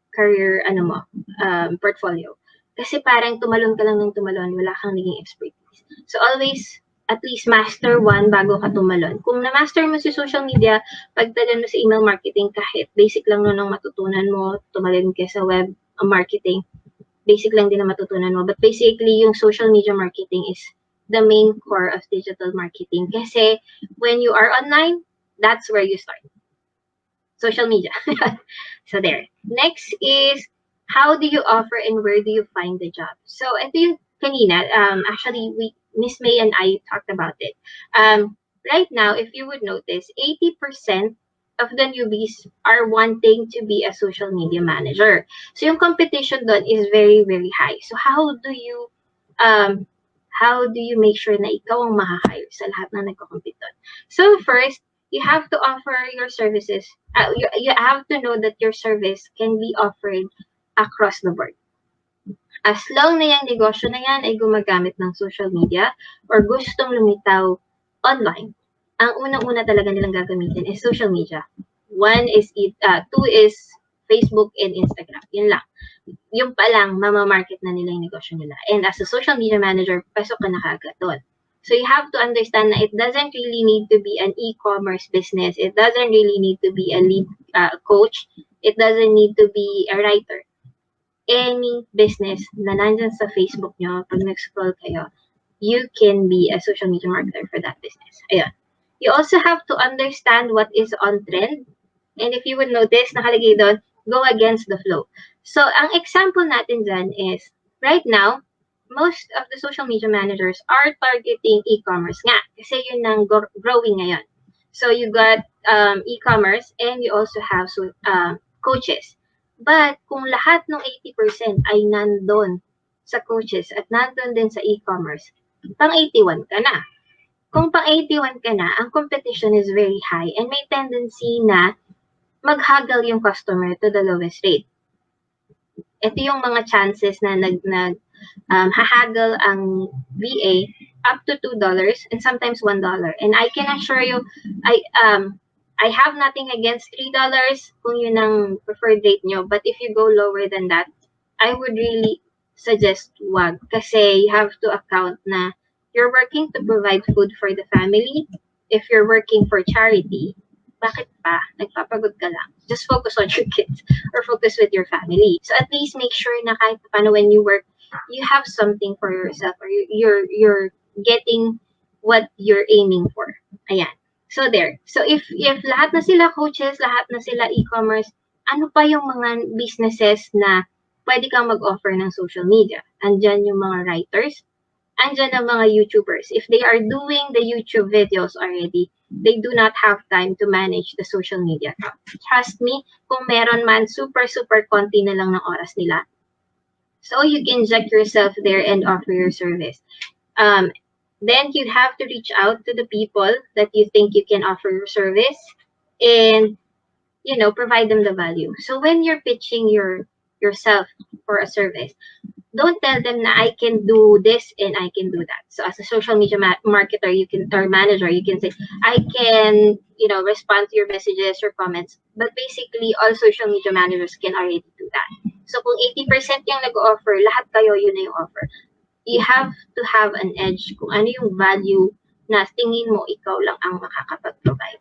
S3: portfolio. Kasi parang tumalon ka lang ng tumalon, wala kang naging expertise. So always at least master one bago ka tumalon. Kung na-master mo si social media, pagtalon mo sa email marketing, kahit basic lang nun ang matutunan mo, tumalon ka sa web marketing, basic lang din ang matutunan mo. But basically, yung social media marketing is the main core of digital marketing. Kasi when you are online, that's where you start. Social media. So there. Next is, how do you offer and where do you find the job? So ito yung kanina, actually, Miss May and I talked about it. Right now, if you would notice, 80% of the newbies are wanting to be a social media manager. So yung competition doon is very, very high. So how do you make sure na ikaw ang mahahire sa lahat na nagko-compete doon? So first, you have to offer your services. You have to know that your service can be offered across the board. As long na yung negosyo na yan ay gumagamit ng social media or gustong lumitaw online, ang unang-una talaga nilang gagamitin is social media. Two is Facebook and Instagram. Yun lang. Yung pa lang, mamamarket na nila yung negosyo nila. And as a social media manager, pasok ka na kagad doon. So you have to understand that it doesn't really need to be an e-commerce business. It doesn't really need to be a lead coach. It doesn't need to be a writer. Any business na nandyan sa Facebook nyo, pag nag-scroll kayo, you can be a social media marketer for that business. Ayun. You also have to understand what is on trend. And if you would notice, nakalagay doon, go against the flow. So, ang example natin dyan is, right now, most of the social media managers are targeting e-commerce nga. Kasi yun ang growing ngayon. So, you got e-commerce and you also have coaches. But kung lahat ng 80% ay nandun sa coaches at nandun din sa e-commerce, pang 81 ka na. Kung pang 81 ka na, ang competition is very high and may tendency na maghagal yung customer to the lowest rate. Ito yung mga chances na hahagal ang VA up to $2 and sometimes $1. And I can assure you, I have nothing against $3 kung yun ang preferred rate nyo. But if you go lower than that, I would really suggest wag. Kasi you have to account na you're working to provide food for the family. If you're working for charity, bakit pa? Nagpapagod ka lang. Just focus on your kids or focus with your family. So at least make sure na kahit paano when you work, you have something for yourself or you're getting what you're aiming for. Ayan. So there. So if lahat na sila coaches, lahat na sila e-commerce, ano pa yung mga businesses na pwede kang mag-offer ng social media? Andyan yung mga writers, andyan ang mga YouTubers. If they are doing the YouTube videos already, they do not have time to manage the social media account. Trust me, kung meron man, super konti na lang ng oras nila. So you can check yourself there and offer your service. Then you have to reach out to the people that you think you can offer your service and, provide them the value. So when you're pitching yourself for a service, don't tell them that I can do this and I can do that. So as a social media marketer, or manager, you can say, I can, respond to your messages, your comments. But basically, all social media managers can already do that. So kung 80% yung nag-offer, lahat kayo yun na yung offer. You have to have an edge kung ano yung value na tingin mo ikaw lang ang makakapag-provide.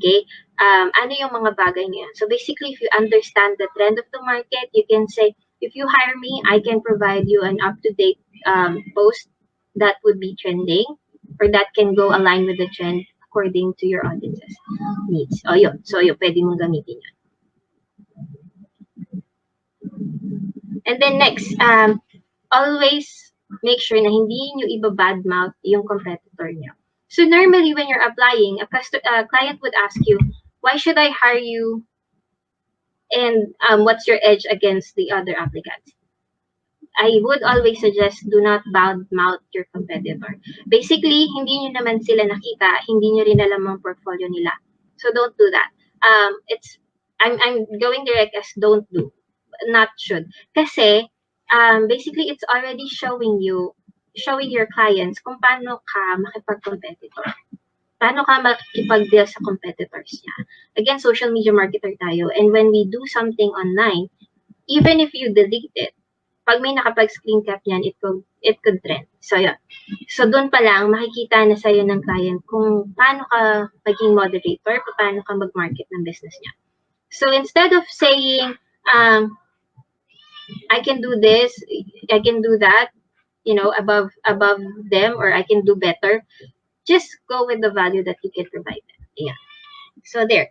S3: Okay? Ano yung mga bagay niyan? So basically, if you understand the trend of the market, you can say, if you hire me, I can provide you an up-to-date post that would be trending or that can go align with the trend according to your audience's needs. O yun. So yun, pwede mong gamitin yun. And then next, always make sure na hindi nyo iba-badmouth yung competitor nyo. So normally, when you're applying, a client would ask you, why should I hire you? And what's your edge against the other applicants? I would always suggest do not badmouth your competitor. Basically, hindi nyo naman sila nakita, hindi nyo rin alam ang portfolio nila. So don't do that. I'm going direct as don't do, not should. Kasi basically it's already showing your clients kung paano ka makipag-competitor. Paano ka makipag-deal sa competitors niya. Again, social media marketer tayo, and when we do something online, even if you delete it, pag may nakapag-screen cap yan, it could trend. So, yun. So, doon pa lang, makikita na sa'yo ng client kung paano ka maging moderator, paano ka mag-market ng business niya. So, instead of saying, I can do this, I can do that, above them, or I can do better, just go with the value that you can provide them. Yeah. So, there.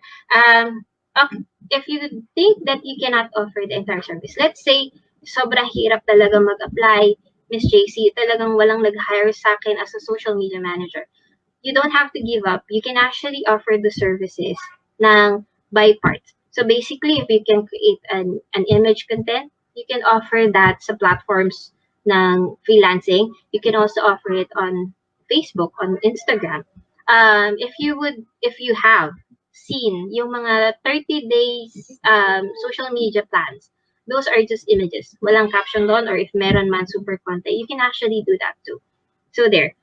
S3: If you think that you cannot offer the entire service, let's say, sobrang hirap talaga mag-apply, Miss JC, talagang walang nag-hire sa akin as a social media manager. You don't have to give up. You can actually offer the services ng by parts. So basically, if you can create an image content, you can offer that sa platforms ng freelancing. You can also offer it on Facebook, on Instagram. If you have seen yung mga 30 days social media plans, those are just images. Walang caption doon, or if meron man super content, you can actually do that too. So there.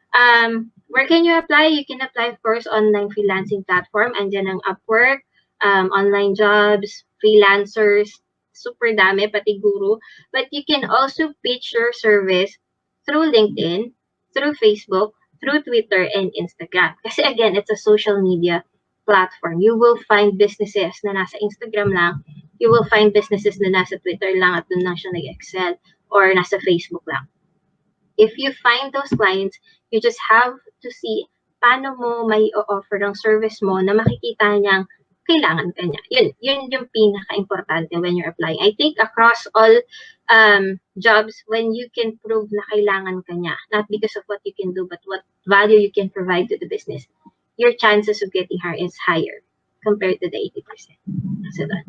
S3: Where can you apply? You can apply, of course, online freelancing platform. Andyan ang Upwork, online jobs, freelancers, super dami, pati guru. But you can also pitch your service through LinkedIn, through Facebook, through Twitter, and Instagram. Kasi again, it's a social media platform. You will find businesses na nasa Instagram lang. You will find businesses na nasa Twitter lang at doon lang siya nag-excel, or nasa Facebook lang. If you find those clients, you just have to see paano mo may offer ng service mo na makikita niyang kailangan ka niya. Yun yung pinaka-importante when you're applying. I think across all jobs, when you can prove na kailangan ka niya, not because of what you can do, but what value you can provide to the business, your chances of getting hired is higher compared to the 80%. So that.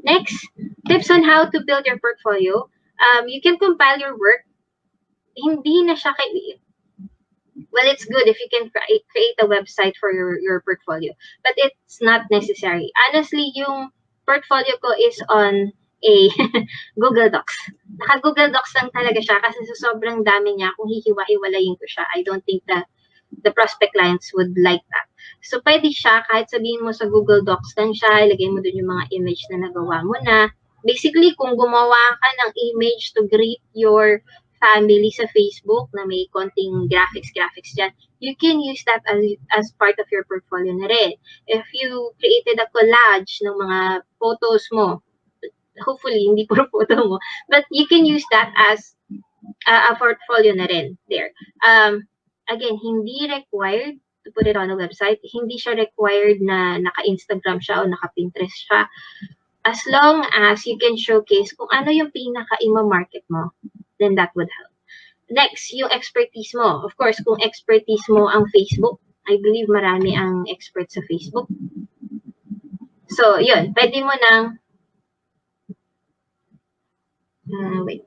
S3: Next, tips on how to build your portfolio. You can compile your work. Hindi na siya well, it's good if you can create a website for your portfolio, but it's not necessary. Honestly, yung portfolio ko is on a Google Docs. Naka-Google Docs lang talaga siya kasi sa sobrang dami niya, kung hihiwa-hiwalayin ko siya, I don't think that the prospect clients would like that. So, pwede siya, kahit sabihin mo sa Google Docs lang siya, ilagay mo dun yung mga image na nagawa mo na. Basically, kung gumawa ka ng image to greet your family sa Facebook na may konting graphics dyan, you can use that as part of your portfolio na rin. If you created a collage ng mga photos mo, hopefully, hindi puro photo mo, but you can use that as a portfolio na rin there. Again, hindi required to put it on a website. Hindi siya required na naka-Instagram siya o naka-Pinterest siya. As long as you can showcase kung ano yung pinaka-ima-market mo, then that would help. Next, yung expertise mo. Of course, kung expertise mo ang Facebook, I believe marami ang expert sa Facebook. So, yun. Pwede mo nang wait.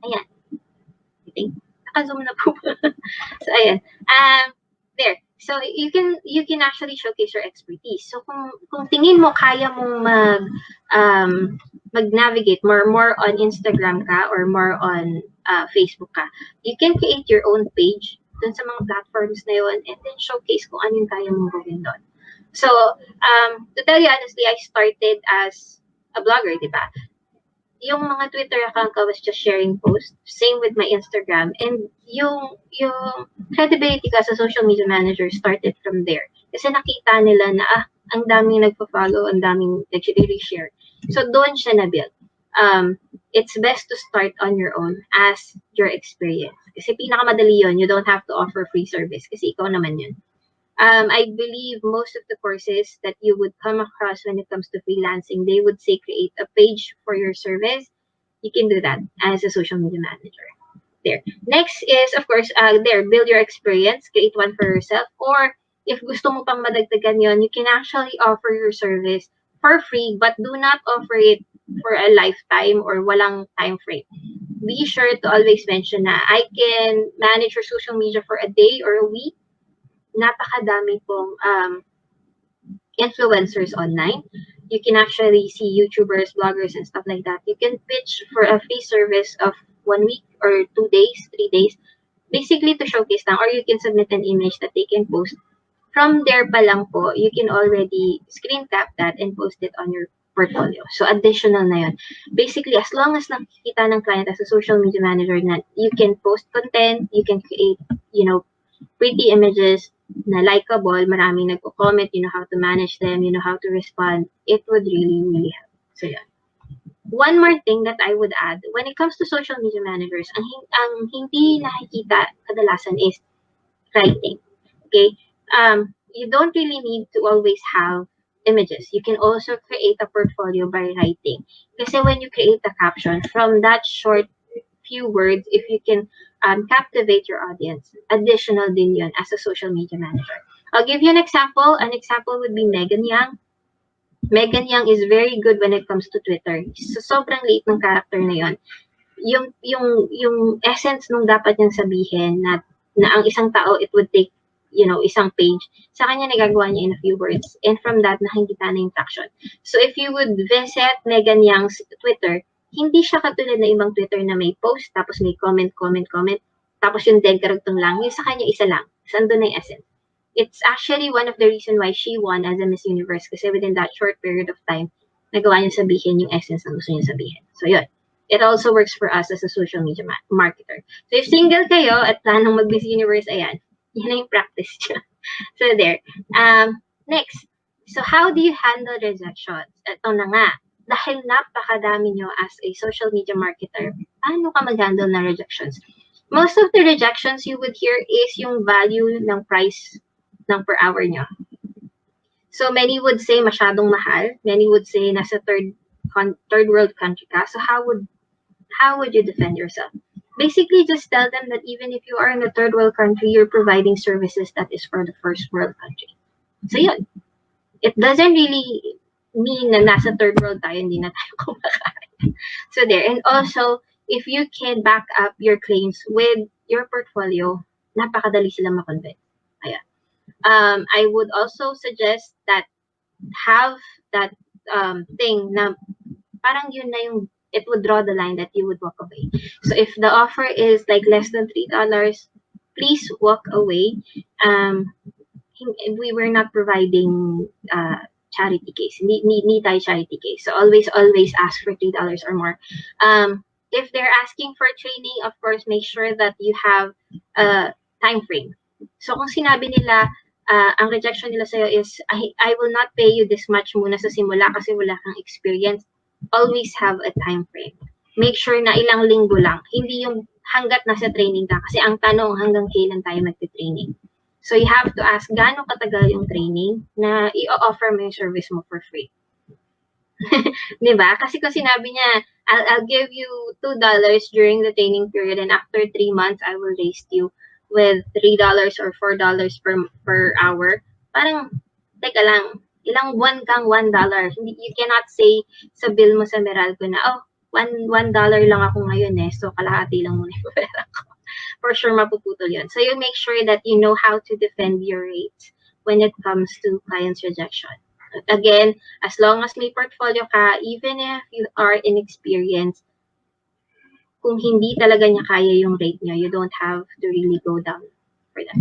S3: Ayan. I think naka-zoom na po. So, ayan. There. So, you can actually showcase your expertise. So, kung tingin mo kaya mong mag-navigate more on Instagram ka or more on Facebook ka, you can create your own page dun sa mga platforms na yun and then showcase kung ano yung kaya mong gawin doon. So, to tell you honestly, I started as a blogger, di ba? Yung mga Twitter account ko was just sharing posts. Same with my Instagram. And yung credibility ko as a social media manager started from there. Kasi nakita nila na, ang daming nagpa-follow, ang daming nag-share. So, doon siya na-build. It's best to start on your own as your experience. Kasi pinakamadali yun. You don't have to offer free service. Kasi ikaw naman yun. I believe most of the courses that you would come across when it comes to freelancing, they would say create a page for your service. You can do that as a social media manager. There. Next is, of course, build your experience, create one for yourself, or if gusto mo pang madagdagan yon, you can actually offer your service for free, but do not offer it for a lifetime or walang time frame. Be sure to always mention na I can manage your social media for a day or a week. Napakadami pong influencers online. You can actually see YouTubers, bloggers, and stuff like that. You can pitch for a free service of 1 week or 2 days, 3 days, basically to showcase lang, or you can submit an image that they can post. From there pa lang po, you can already screen cap that and post it on your portfolio. So, additional na yun. Basically, as long as nakikita ng client as a social media manager na you can post content, you can create, pretty images na likable, maraming nagko-comment, you know how to manage them, you know how to respond, it would really, really help. So, yeah. One more thing that I would add, when it comes to social media managers, ang hindi nakikita kadalasan is writing. Okay? You don't really need to always have images. You can also create a portfolio by writing. Kasi when you create a caption, from that short few words, if you can captivate your audience, additional din yun as a social media manager. I'll give you an example. An example would be Megan Young. Megan Young is very good when it comes to Twitter. So, sobrang liit ng character na yun. Yung essence nung dapat niyang sabihin na ang isang tao, it would take, isang page. Sa kanya, nagagawa niya in a few words. And from that, nakikita na yung traction. So, if you would visit Megan Young's Twitter, hindi siya katulad na ibang Twitter na may post, tapos may comment, tapos yung dead karugtong lang. Yung sa kanya, isa lang. Saan doon na yung essence? It's actually one of the reasons why she won as a Miss Universe kasi within that short period of time, nagawa niya sabihin yung essence ng gusto niya sabihin. So, yun. It also works for us as a social media marketer. So, if single kayo at planong mag-Miss Universe, ayan, yun na yung practice niya. So, there. Next. So, how do you handle rejections? Ito na nga. Dahil napakadami nyo as a social media marketer, paano ka mag-handle ng rejections? Most of the rejections you would hear is yung value ng price ng per hour nyo. So, many would say masyadong mahal. Many would say nasa third world country ka. So, how would you defend yourself? Basically, just tell them that even if you are in a third world country, you're providing services that is for the first world country. So, yun. It doesn't really mean na nasa third world tayo, hindi na tayo kumakain. So, there. And also, if you can back up your claims with your portfolio, napakadali sila makonvince. Ayan. I would also suggest that have that thing na parang yun na yung it would draw the line that you would walk away. So if the offer is like less than $3, please walk away. We were not providing charity case. Need tayo charity case. So always ask for $3 or more. If they're asking for training, of course, make sure that you have a time frame. So kung sinabi nila, ang rejection nila sa'yo is, I will not pay you this much muna sa simula kasi wala kang experience, always have a time frame. Make sure na ilang linggo lang. Hindi yung hanggat nasa training ka. Kasi ang tanong, hanggang kailan tayo magte-training. So you have to ask, gaano katagal yung training na i-offer mo yung service mo for free. Diba? Kasi kung sinabi niya, I'll give you $2 during the training period and after 3 months, I will raise you with $3 or $4 per hour. Parang, teka lang, ilang buwan kang $1. You cannot say sa bill mo sa Meralco na, $1 lang ako ngayon so kalahati lang muna yung pera ko. For sure, mapuputol yun. So, you make sure that you know how to defend your rates when it comes to client's rejection. Again, as long as may portfolio ka, even if you are inexperienced, kung hindi talaga niya kaya yung rate niya, you don't have to really go down for that.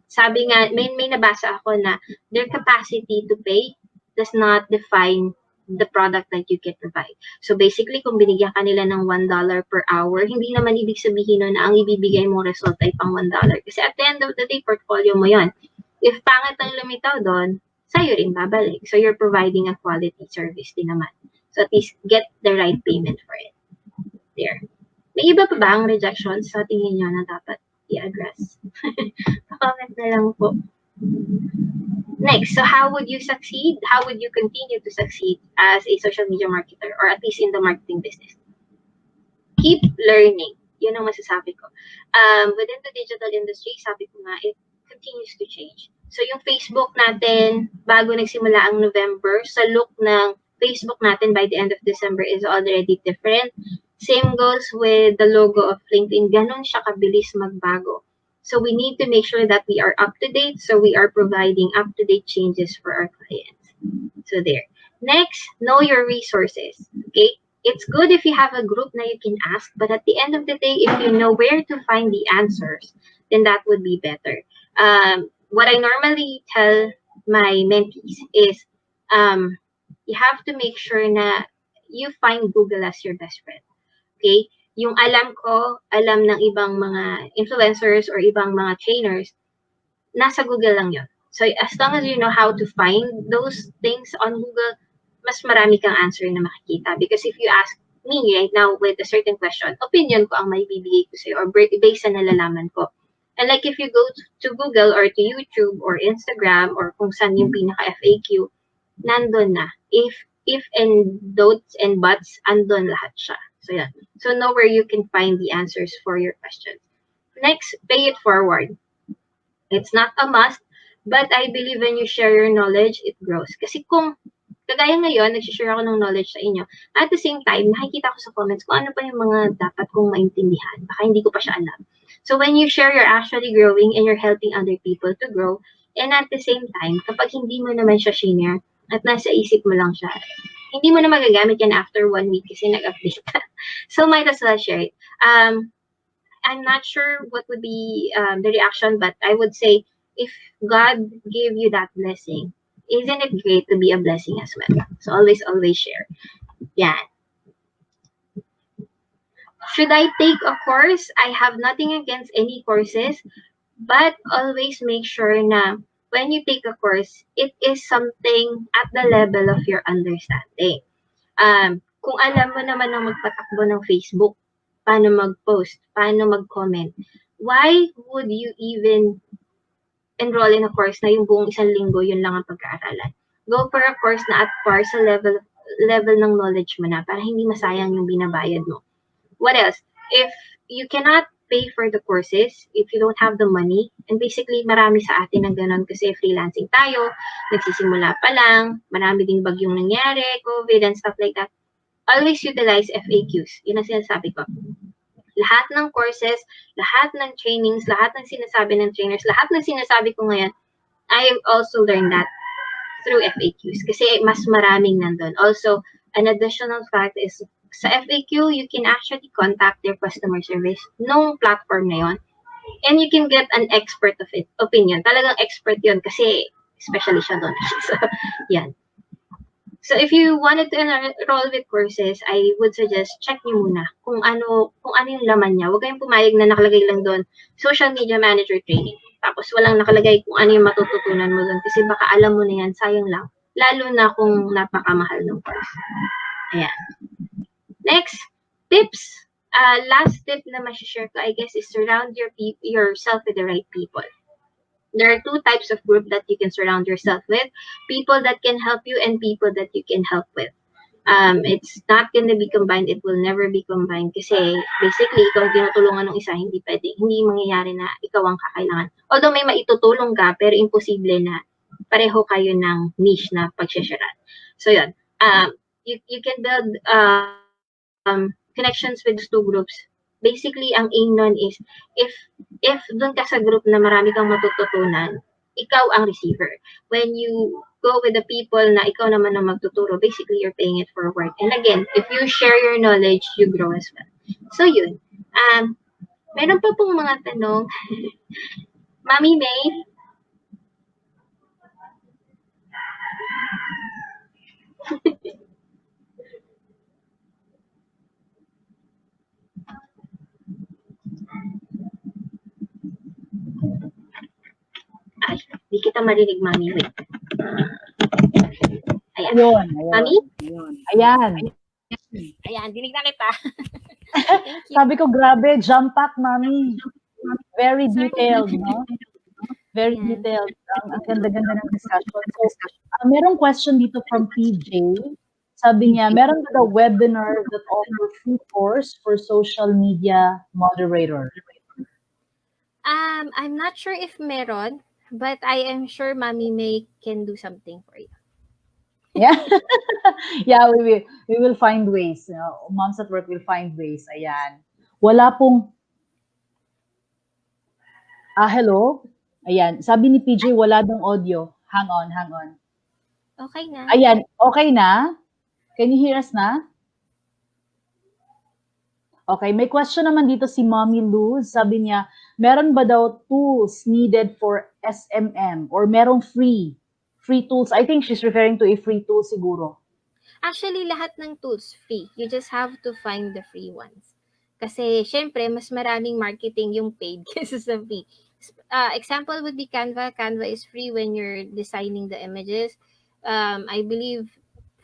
S3: Sabi nga, may nabasa ako na their capacity to pay does not define the product that you can provide. So basically, kung binigyan ka nila ng $1 per hour, hindi naman ibig sabihin nun na ang ibibigay mong result ay pang $1. Kasi at the end of the day, portfolio mo yon. If pangit ang lumitaw doon, sa'yo rin babalik. So you're providing a quality service din naman. So at least get the right payment for it. There. May iba pa ba ang rejections sa tingin nyo na dapat i-address? Comment na lang po. Next, so how would you succeed? How would you continue to succeed as a social media marketer or at least in the marketing business? Keep learning. Yun ang masasabi ko. Within the digital industry, sabi ko nga, it continues to change. So yung Facebook natin, bago nagsimula ang November, sa look ng Facebook natin by the end of December is already different. Same goes with the logo of LinkedIn. Ganon siya kabilis magbago. So we need to make sure that we are up to date. So we are providing up to date changes for our clients. So there. Next, know your resources. Okay? It's good if you have a group na you can ask, but at the end of the day, if you know where to find the answers, then that would be better. What I normally tell my mentees is you have to make sure na you find Google as your best friend. Okay? Yung alam ko, alam ng ibang mga influencers or ibang mga trainers, nasa Google lang yun. So as long as you know how to find those things on Google, mas marami kang answer na makikita. Because if you ask me right now with a certain question, opinion ko ang may bibigay ko sa'yo or based sa nalalaman ko. And like if you go to Google or to YouTube or Instagram or kung saan yung pinaka-FAQ, nandun na. If and dots and buts, andun lahat siya. So yeah. So know where you can find the answers for your questions. Next, pay it forward. It's not a must, but I believe when you share your knowledge, it grows. Kasi kung kagaya ngayon, nag-share ako ng knowledge sa inyo. At the same time, nakikita ko sa comments kung ano pa yung mga dapat kong maintindihan. Baka hindi ko pa siya alam. So when you share, you're actually growing and you're helping other people to grow. And at the same time, kapag hindi mo naman siya share at nasa isip mo lang siya, hindi mo na magagamit yan after 1 week kasi nag-update ka. So might as well share it. I'm not sure what would be the reaction, but I would say if God gave you that blessing, isn't it great to be a blessing as well? So always share. Yeah. Should I take a course? I have nothing against any courses, but always make sure na when you take a course, it is something at the level of your understanding. Kung alam mo naman na magpatakbo ng Facebook, paano mag-post, paano mag-comment, why would you even enroll in a course na yung buong isang linggo, yun lang ang pagkaaralan? Go for a course na at par sa level ng knowledge mo na para hindi masayang yung binabayad mo. What else? If you cannot pay for the courses, if you don't have the money, and basically marami sa atin ng ganun kasi freelancing tayo, nagsisimula pa lang, marami ding bagyong nangyari, COVID and stuff like that, always utilize FAQs. Yun ang sinasabi ko. Lahat ng courses, lahat ng trainings, lahat ng sinasabi ng trainers, lahat ng sinasabi ko ngayon, I have also learned that through FAQs kasi mas maraming nandun. Also, an additional fact is sa FAQ, you can actually contact their customer service nung platform na yon. And you can get an expert of it, opinion. Talagang expert yon kasi especially siya doon. So, yan. So if you wanted to enroll with courses, I would suggest check niyo muna kung ano yung laman niya. Huwag kayong pumayag na nakalagay lang doon, social media manager training. Tapos walang nakalagay kung ano yung matututunan mo doon kasi baka alam mo na yan, sayang lang. Lalo na kung napakamahal ng course. Ayan. Next, tips. Last tip na ma-share ko, I guess, is surround yourself with the right people. There are 2 types of group that you can surround yourself with. People that can help you and people that you can help with. It's not gonna be combined. It will never be combined kasi basically, ikaw tinutulungan ng isa, hindi mangyayari na ikaw ang kakailangan. Although may maitutulong ka, pero imposible na pareho kayo ng niche na pagsasharan. So yun, you can build connections with those 2 groups. Basically, ang aim nun is, if dun ka sa group na marami kang matututunan, ikaw ang receiver. When you go with the people na ikaw naman ang magtuturo, basically, you're paying it forward. And again, if you share your knowledge, you grow as well. So yun. Meron pa pong mga tanong. Mami May? Ay, di kita marinig, Mami. Wait. Ayan.
S1: Ayun.
S3: Mami?
S1: Ayan.
S2: Ayan, dinig na kita.
S1: Sabi ko, grabe, jump pack, Mami. Very detailed, no? Very
S2: Ayan.
S1: detailed. Ang ganda-ganda ng discussion. So, merong question dito from PJ. Sabi niya, meron ba daw webinar that offer free course for social media moderator?
S2: I'm not sure if meron, but I am sure Mami May can do something for you.
S1: Yeah. Yeah, we will find ways. Moms at Work will find ways. Ayan. Wala pong hello? Ayan. Sabi ni PJ, wala daw audio. Hang on, hang on.
S2: Okay na?
S1: Ayan, okay na? Can you hear us na? Okay, may question naman dito si Mommy Luz. Sabi niya, meron ba daw tools needed for SMM or merong free tools? I think she's referring to a free tool siguro.
S2: Actually, lahat ng tools free. You just have to find the free ones. Kasi, syempre, mas maraming marketing yung paid kaysa sa free. Example would be Canva. Canva is free when you're designing the images. I believe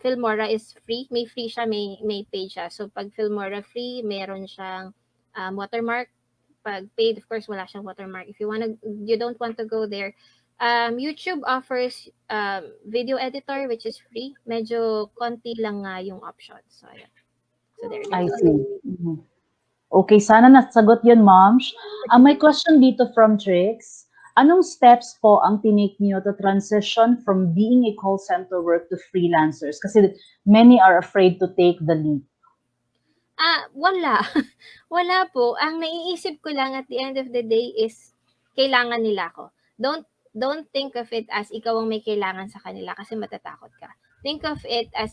S2: Filmora is free. May free siya, may paid siya. So, pag Filmora free, meron siyang watermark. Pag paid, of course, wala siyang watermark. If you don't want to go there, YouTube offers video editor which is free. Medyo konti lang nga yung options. So, ayan. So, there you
S1: I
S2: go.
S1: see. Okay, sana nasagot yun, Moms. May question dito from Trix. Anong steps po ang tinake niyo to transition from being a call center work to freelancers? Kasi many are afraid to take the leap.
S2: Wala. Wala po. Ang naiisip ko lang at the end of the day is kailangan nila ako. Don't think of it as ikaw ang may kailangan sa kanila kasi matatakot ka. Think of it as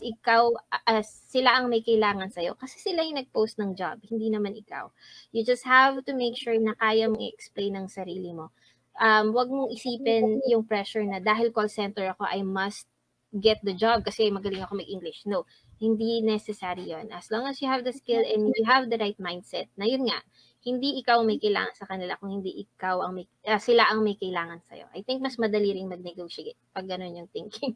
S2: sila ang may kailangan sa'yo kasi sila yung nag-post ng job, hindi naman ikaw. You just have to make sure na kaya mong i-explain ang sarili mo. Wag mong isipin yung pressure na dahil call center ako, I must get the job kasi magaling ako mag-English. No, hindi necessary yon. As long as you have the skill and you have the right mindset, na yun nga, hindi ikaw may kailangan sa kanila kung hindi sila ang may kailangan sa'yo. I think mas madali ring mag-negotiate pag ganun yung thinking.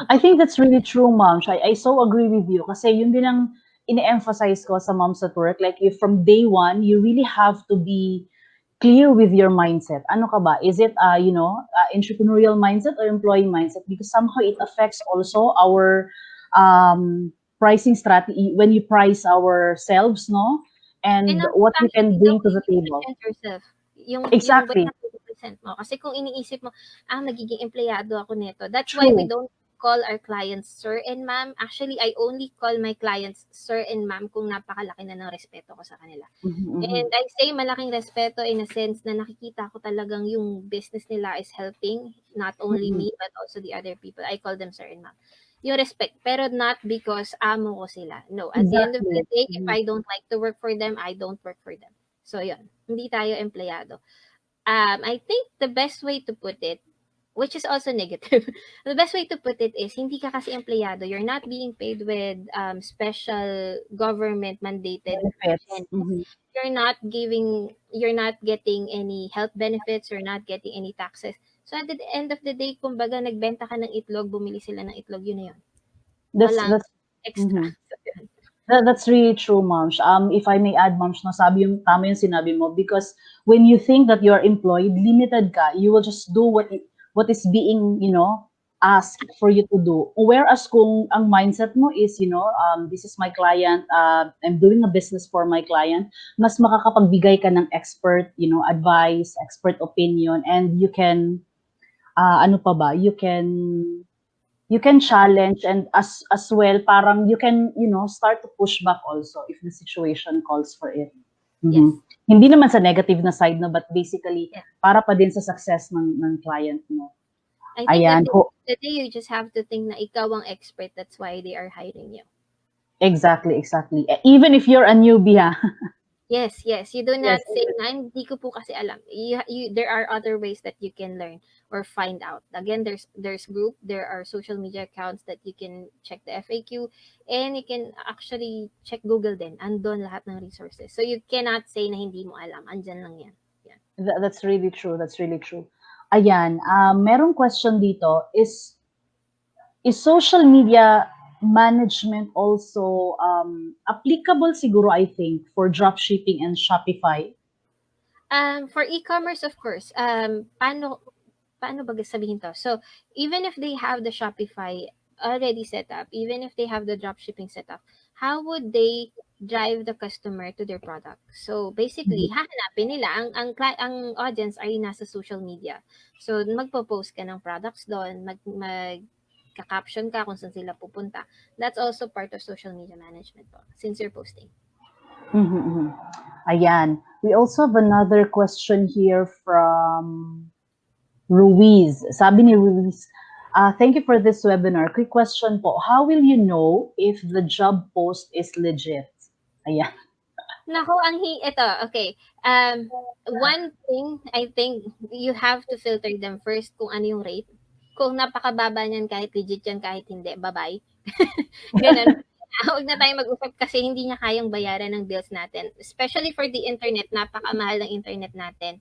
S1: I think that's really true, Mom. I so agree with you. Kasi yun din ang ine-emphasize ko sa Moms at Work. Like, if from day one, you really have to be clear with your mindset. Ano ka ba? Is it, entrepreneurial mindset or employee mindset? Because somehow it affects also our pricing strategy when you price ourselves, no? And what we can bring to the table.
S2: Yourself.
S1: Exactly.
S2: Yung mo. Kasi kung iniisip mo, magiging empleyado ako nito. That's why we don't call our clients sir and ma'am. Actually, I only call my clients sir and ma'am kung napakalaki na ng respeto ko sa kanila. And I say malaking respeto in a sense na nakikita ko talagang yung business nila is helping not only me but also the other people. I call them sir and ma'am. Yung respect, pero not because amo ko sila. No, at the end of the day, if I don't like to work for them, I don't work for them. So, yun. Hindi tayo empleyado. I think the best way to put it, which is also negative, the best way to put it is, hindi ka kasi empleyado. You're not being paid with special government mandated benefits. You're not getting any health benefits, you're not getting any taxes. So at the end of the day, kumbaga nagbenta ka ng itlog, bumili sila ng itlog, yun na yun. Walang extra.
S1: That's really true, Moms. If I may add, Moms, no, tama yung sinabi mo, because when you think that you're employed, limited ka, you will just do what is being, asked for you to do. Whereas kung ang mindset mo is, this is my client, I'm doing a business for my client, mas makakapagbigay ka ng expert, advice, expert opinion, and you can, you can challenge, and as well, parang you can, start to push back also if the situation calls for it.
S2: Yes.
S1: Hindi naman sa negative na side, no, but basically, para pa din sa success ng client mo.
S2: I think at the end of the day, you just have to think na ikaw ang expert, that's why they are hiring you.
S1: Exactly. Even if you're a newbie, ha?
S2: Yes. You do not say na hindi ko po kasi alam. There are other ways that you can learn or find out. Again, there's group, there are social media accounts that you can check the FAQ, and you can actually check Google din. Andun lahat ng resources. So you cannot say na hindi mo alam. Andyan lang yan.
S1: That's really true. Ayan, merong question dito, is social media management also applicable siguro, I think, for dropshipping and Shopify?
S2: For e-commerce, of course, paano ba sabihin to? So, even if they have the Shopify already set up, even if they have the dropshipping set up, how would they drive the customer to their product? So, basically, hahanapin nila ang audience ay nasa social media. So, magpo-post ka ng products doon, ka-caption ka kung saan sila pupunta. That's also part of social media management po, since you're posting.
S1: Ayan. We also have another question here from Ruiz. Sabi ni Ruiz, thank you for this webinar. Quick question po. How will you know if the job post is legit? Ayan.
S2: Nako, okay. One thing, I think, you have to filter them first kung ano yung rate. Kung napakababa niyan, kahit legit yan, kahit hindi, bye-bye. Ganun. Huwag na tayong mag-usap kasi hindi niya kayang bayaran ng bills natin. Especially for the internet, napakamahal ng internet natin.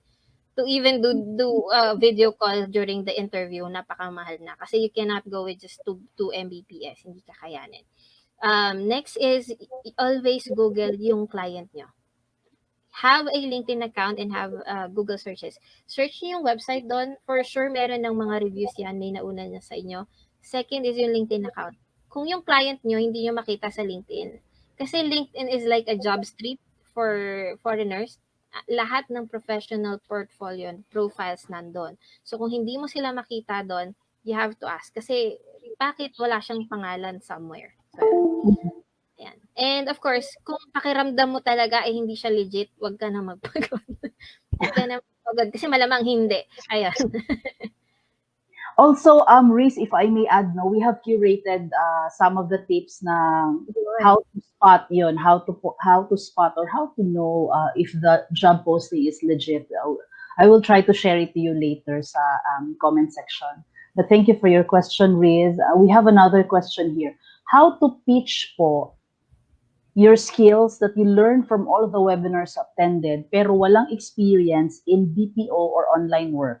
S2: To even do video call during the interview, napakamahal na. Kasi you cannot go with just 2 Mbps. Hindi kakayanin. Next is, always Google yung client nyo. Have a LinkedIn account and have Google searches. Search niyo yung website doon. For sure, meron ng mga reviews yan. May nauna na sa inyo. Second is yung LinkedIn account. Kung yung client nyo, hindi nyo makita sa LinkedIn. Kasi LinkedIn is like a job street for foreigners. Lahat ng professional portfolio profiles nandun. So, kung hindi mo sila makita doon, you have to ask. Kasi, bakit wala siyang pangalan somewhere? So, ayan. And of course, kung pakiramdam mo talaga ay hindi siya legit, wag ka na magpagod. Wag ka na magpagod kasi malamang hindi. Ayan.
S1: Also, Reese, if I may add, no, we have curated some of the tips na how to spot yun, how to spot or how to know if the job posting is legit. I will try to share it to you later sa comment section. But thank you for your question, Riz. We have another question here. How to pitch po your skills that you learned from all the webinars attended pero walang experience in BPO or online work?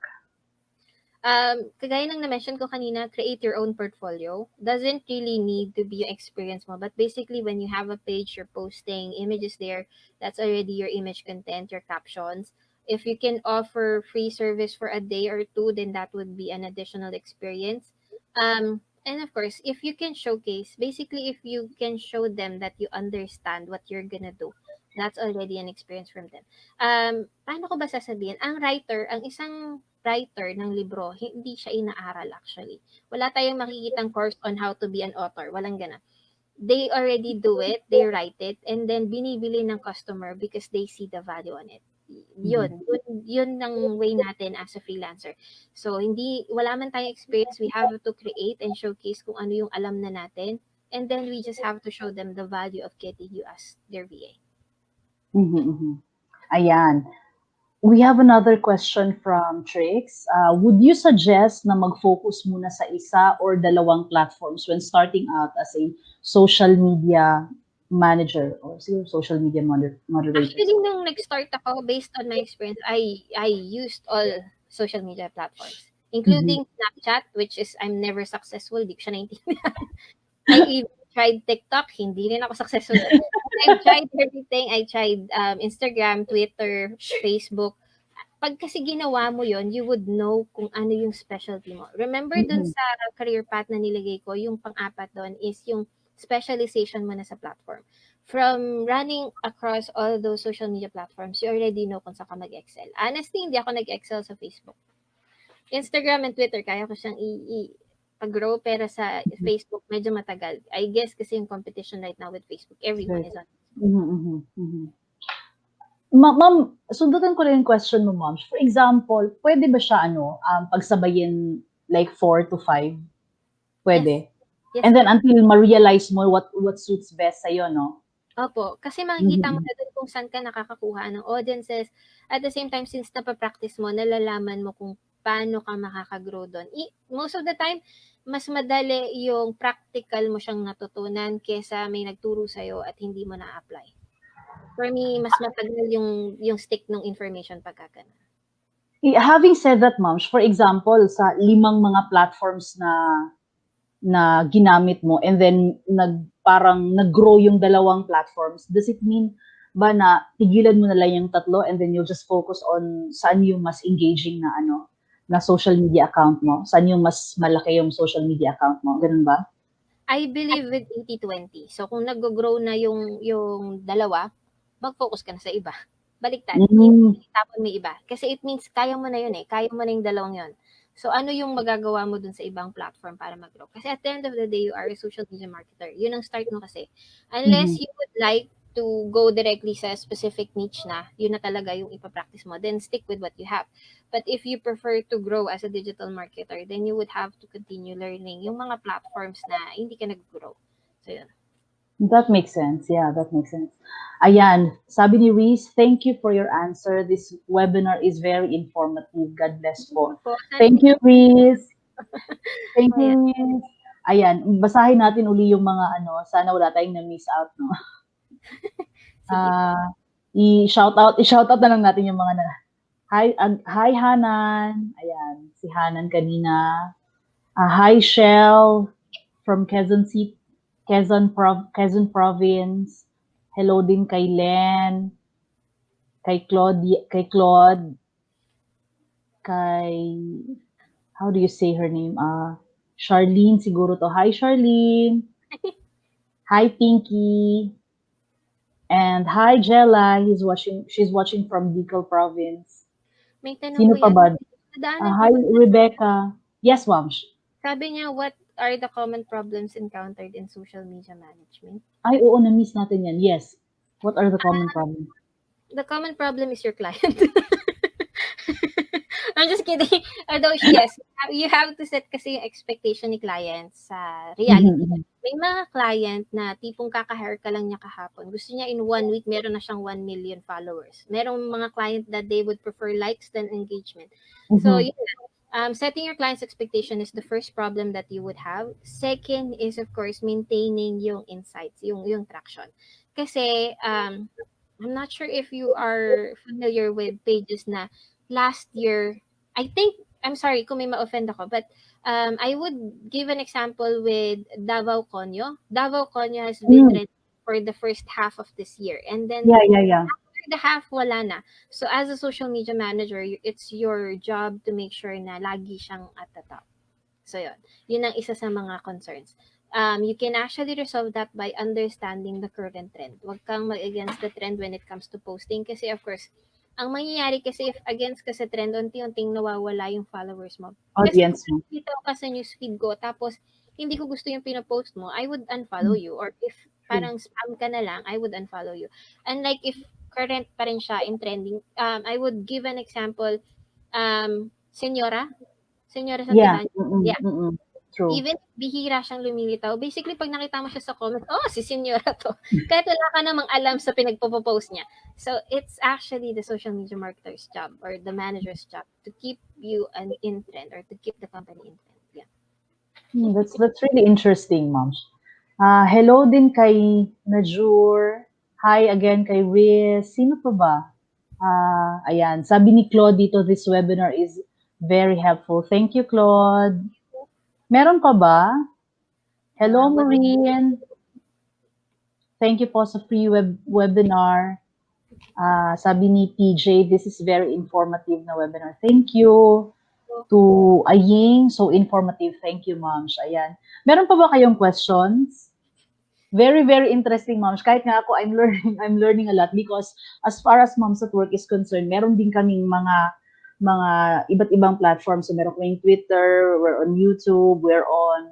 S2: Kagaya ng na-mention ko kanina, create your own portfolio. Doesn't really need to be yung experience mo. But basically, when you have a page, you're posting images there, that's already your image content, your captions. If you can offer free service for a day or two, then that would be an additional experience. And of course, if you can showcase, basically, if you can show them that you understand what you're gonna do, that's already an experience from them. Paano ko ba sasabihin? Ang isang writer ng libro, hindi siya inaaral actually. Wala tayong makikitang course on how to be an author. Walang gana. They already do it, they write it, and then binibili ng customer because they see the value on it. Yun ang way natin as a freelancer. So, wala man tayong experience, we have to create and showcase kung ano yung alam na natin, and then we just have to show them the value of getting you as their VA.
S1: Ayan. We have another question from Trix. Would you suggest na mag-focus muna sa isa or dalawang platforms when starting out as a social media manager or social media moderator?
S2: Actually, nung nag-start ako, based on my experience, I used all social media platforms, including Snapchat, which is I'm never successful. Di ko siya naintindihan. I even tried TikTok, hindi rin ako successful. I tried everything. I tried Instagram, Twitter, Facebook. Pag kasi ginawa mo yon, you would know kung ano yung specialty mo. Remember dun sa career path na nilagay ko, yung pang-apat doon is yung specialization mo na sa platform. From running across all those social media platforms, you already know kung saan ka mag-excel. Honestly, hindi ako nag-excel sa Facebook. Instagram and Twitter, kaya ko siyang pag-grow, pero sa Facebook, medyo matagal. I guess kasi yung competition right now with Facebook, everyone is on.
S1: Ma'am, sundutan ko rin yung question mo, ma'am. For example, pwede ba siya pagsabayin like 4 to 5? Pwede?
S2: Yes.
S1: And then until ma-realize mo what suits best sa'yo, no?
S2: Opo. Kasi makikita mo na doon kung saan ka nakakakuha ng audiences. At the same time, since napapractice mo, nalalaman mo kung paano ka makakagrow doon. Most of the time, mas madali yung practical mo siyang natutunan kesa may nagturo sa'yo at hindi mo na-apply. For me, mas matagal yung stick ng information pagkagana.
S1: Having said that, ma'am, for example, sa 5 mga platforms na ginamit mo and then parang nag-grow yung dalawang platforms, does it mean ba na tigilan mo na lang yung tatlo and then you'll just focus on saan yung mas engaging na na social media account mo? Saan yung mas malaki yung social media account mo? Ganun ba?
S2: I believe with 80-20. So, kung nag-grow na yung dalawa, mag-focus ka na sa iba. Baliktad. Hindi tapon mo iba. Kasi it means kaya mo na yun eh. Kaya mo na yung dalawang yun. So, ano yung magagawa mo dun sa ibang platform para mag-grow? Kasi at the end of the day, you are a social media marketer. Yun ang start mo kasi. Unless you would like to go directly sa specific niche na, yun na talaga yung ipapractice mo, then stick with what you have. But if you prefer to grow as a digital marketer, then you would have to continue learning yung mga platforms na hindi ka nag-grow. So, yun.
S1: That makes sense. Yeah, that makes sense. Ayan, sabi ni Reese, thank you for your answer. This webinar is very informative. God bless po. Thank you, Reese. Thank you, Reese. Ayan, basahin natin uli yung mga sana wala tayong na-miss out, no? I-shoutout na lang natin yung mga hi Hanan. Ayan, si Hanan kanina. Hi Shell from Quezon City, Quezon Province. Hello din kay Len, kay Claude, kay how do you say her name? Charlene siguro to. Hi Charlene. Hi Pinky. And hi Jella, she's watching from Bicol Province.
S2: May tanong
S1: Sino pa ba?
S2: Nadaanan
S1: Hi Rebecca. Yes, ma'am.
S2: Sabi niya, what are the common problems encountered in social media management?
S1: Ay, oo, na-miss natin yan. Yes. What are the common problems?
S2: The common problem is your client. I'm just kidding. Although, yes, you have to set kasi yung expectation ni client sa reality. May mga client na tipong kaka-hire ka lang niya kahapon. Gusto niya in 1 week, meron na siyang 1 million followers. Merong mga client that they would prefer likes than engagement. So, setting your client's expectation is the first problem that you would have. Second is, of course, maintaining yung insights, yung traction. Kasi, I'm not sure if you are familiar with pages na last year, I think, I'm sorry kung may ma-offend ako, but I would give an example with Davao Conyo. Davao Conyo has been trending for the first half of this year. And then, after the half, wala na. So, as a social media manager, it's your job to make sure na lagi siyang at the top. So, yun. Yun ang isa sa mga concerns. You can actually resolve that by understanding the current trend. Huwag kang mag-against the trend when it comes to posting kasi, of course, ang mangyayari kasi if against ka sa trend, unti-unting nawawala yung followers mo.
S1: Audience
S2: mo. Kasi dito ka sa newsfeed ko, tapos hindi ko gusto yung pinopost mo, I would unfollow you. Or if parang spam ka na lang, I would unfollow you. And like if current pa rin siya in trending, I would give an example, Senyora Santillana. Yeah.
S1: True.
S2: Even bihira siyang lumilitaw, basically pag nakita mo siya sa comment, oh, si Senyora to. Kahit wala ka namang alam sa pinagpo-post niya. So, it's actually the social media marketer's job or the manager's job to keep you in trend or to keep the company in trend. Yeah.
S1: That's really interesting, ma'am. Hello din kay Najur. Hi again kay Riz. Sino pa ba? Ayan, sabi ni Claude dito, this webinar is very helpful. Thank you, Claude. Meron pa ba? Hello, Maureen. Thank you po sa free webinar. Sabi ni PJ, this is very informative na webinar. Thank you. To Aying, so informative. Thank you, Moms. Ayan. Meron pa ba kayong questions? Very, very interesting, Moms. Kahit nga ako, I'm learning a lot because as far as Moms at Work is concerned, meron din kaming mga iba't ibang platforms. So meron kaming Twitter, we're on YouTube, we're on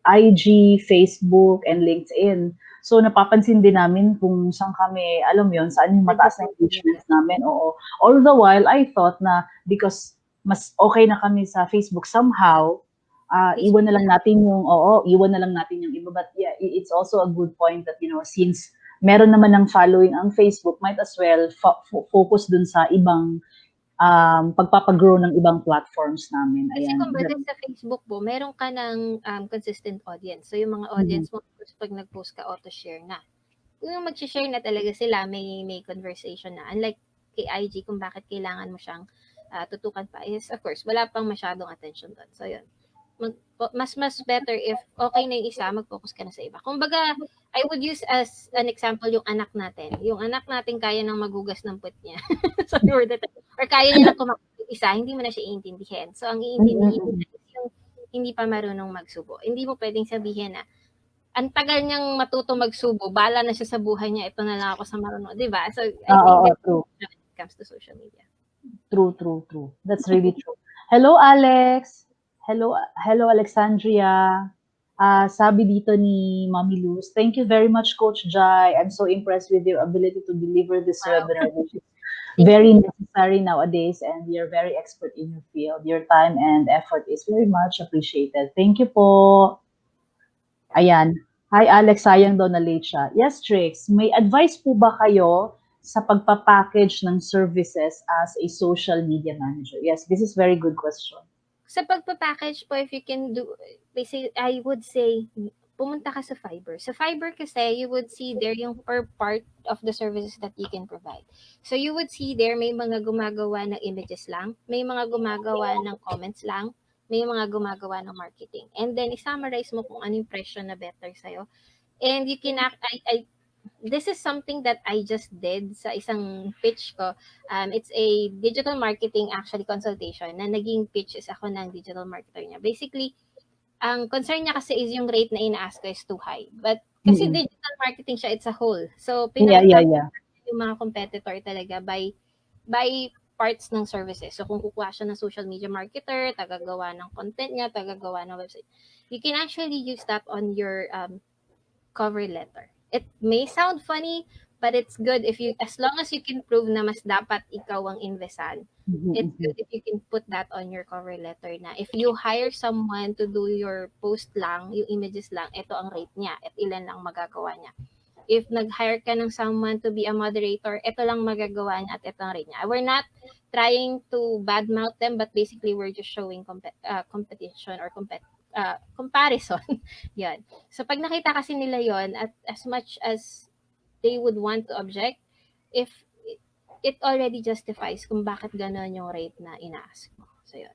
S1: IG, Facebook, and LinkedIn. So napapansin din namin kung saan kami, alam mo yun, saan yung mataas na engagement namin. Oo. All the while, I thought na because mas okay na kami sa Facebook somehow, iwan na lang natin yung iba. But yeah, it's also a good point that, since meron naman ng following ang Facebook, might as well focus dun sa ibang pagpapagrow ng ibang platforms namin.
S2: Kasi kumbaga sa Facebook po, meron ka ng consistent audience. So yung mga audience mo, pag nag-post ka, auto-share na. Kung mag-share na talaga sila, may conversation na. Unlike kay IG, kung bakit kailangan mo siyang tutukan pa is, of course, wala pang masyadong attention doon. So yun. mas better if okay na yung isa, mag-focus ka na sa iba. Kumbaga, I would use as an example yung anak natin. Yung anak natin kaya nang magugas ng puwet niya. Sorry for the term. Or kaya niya na kumakain isa, hindi mo na siya iintindihin. So, ang iintindihin mo is yung hindi pa marunong magsubo. Hindi mo pwedeng sabihin na, ang tagal niyang matuto magsubo, bahala na siya sa buhay niya, ito na lang ako sa marunong, 'di ba? So, I think that's
S1: true.
S2: when it comes to social media.
S1: True. That's really true. Hello, Alex. Hello, Alexandria. Sabi dito ni Mami Luz, thank you very much, Coach Jai. I'm so impressed with your ability to deliver this webinar, which is very necessary nowadays, and you're very expert in your field. Your time and effort is very much appreciated. Thank you po. Ayan. Hi, Alex. Sayang daw na late siya. Yes, Trix. May advice po ba kayo sa pagpapackage ng services as a social media manager? Yes, this is very good question.
S2: Sa pagpa-package po, if you can do, I would say, pumunta ka sa Fiverr. Sa Fiverr kasi, you would see there yung per part of the services that you can provide. So, you would see there, may mga gumagawa ng images lang, may mga gumagawa ng comments lang, may mga gumagawa ng marketing. And then, i-summarize mo kung anong presyo na better sa'yo. And you can this is something that I just did sa isang pitch ko. It's a digital marketing actually consultation na naging pitch is ako ng digital marketer niya. Basically, ang concern niya kasi is yung rate na ina-ask ko is too high. But kasi digital marketing siya, it's a whole. So, pinakita yung mga competitor talaga by parts ng services. So, kung kukuha siya ng social media marketer, tagagawa ng content niya, tagagawa ng website, you can actually use that on your cover letter. It may sound funny, but it's good if you, as long as you can prove na mas dapat ikaw ang investan. It's good if you can put that on your cover letter na if you hire someone to do your post lang, yung images lang, ito ang rate niya at ilan lang magagawa niya. If nag-hire ka ng someone to be a moderator, ito lang magagawa niya at ito ang rate niya. We're not trying to badmouth them, but basically we're just showing competition or comparison. Yan. So, pag nakita kasi nila yon, at as much as they would want to object, if it already justifies kung bakit gano'n yung rate na ina-ask mo. So, yun.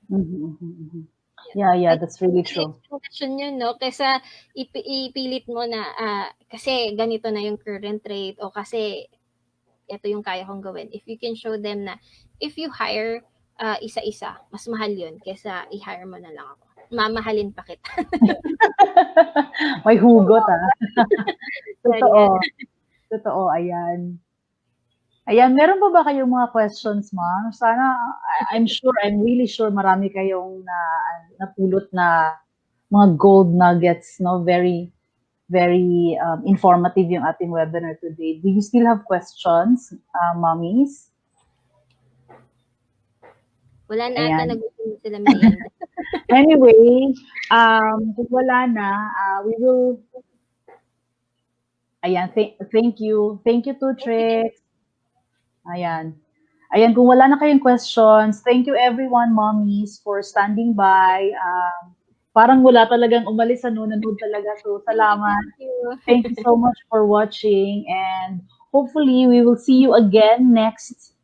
S1: Yeah, that's really true.
S2: Explanation yun, no? Kaysa ipilit mo na, kasi ganito na yung current rate o kasi ito yung kaya kong gawin. If you can show them na, if you hire isa-isa, mas mahal yun kaysa i-hire mo na lang ako. Mamahalin pa kita.
S1: May hugot, Totoo, ayan. Meron pa ba kayong mga questions, ma'am? Sana, I'm really sure marami kayong napulot na mga gold nuggets, no? Very, very informative yung ating webinar today. Do you still have questions, mommies?
S2: Wala na ata, nag-uusap sila ngayon.
S1: Anyway, kung wala na, we will... Ayan, thank you. Thank you to Trix. Ayan, kung wala na kayong questions, thank you everyone, mommies, for standing by. Parang wala talagang umalis, nanonood talaga. So, salamat. Thank you so much for watching. And hopefully, we will see you again next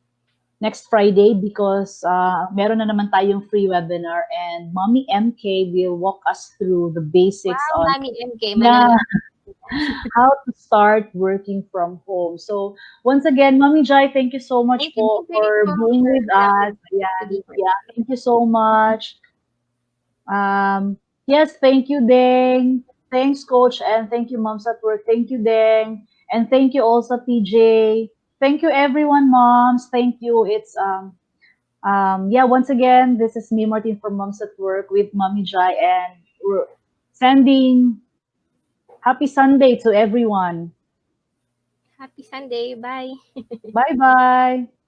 S1: Friday because meron na naman tayong free webinar and Mommy MK will walk us through the basics on
S2: Mommy MK,
S1: how to start working from home. So once again, Mommy Jai, thank you so much for being with us. Yeah, thank you so much. Yes, thank you, Deng. Thanks, Coach, and thank you, Moms at Work. Thank you, Deng. And thank you also, TJ. Thank you, everyone, moms. Thank you. It's once again, this is me, Martin, from Moms at Work with Mommy Jai, and we're sending happy Sunday to everyone.
S2: Happy Sunday. Bye.
S1: Bye-bye.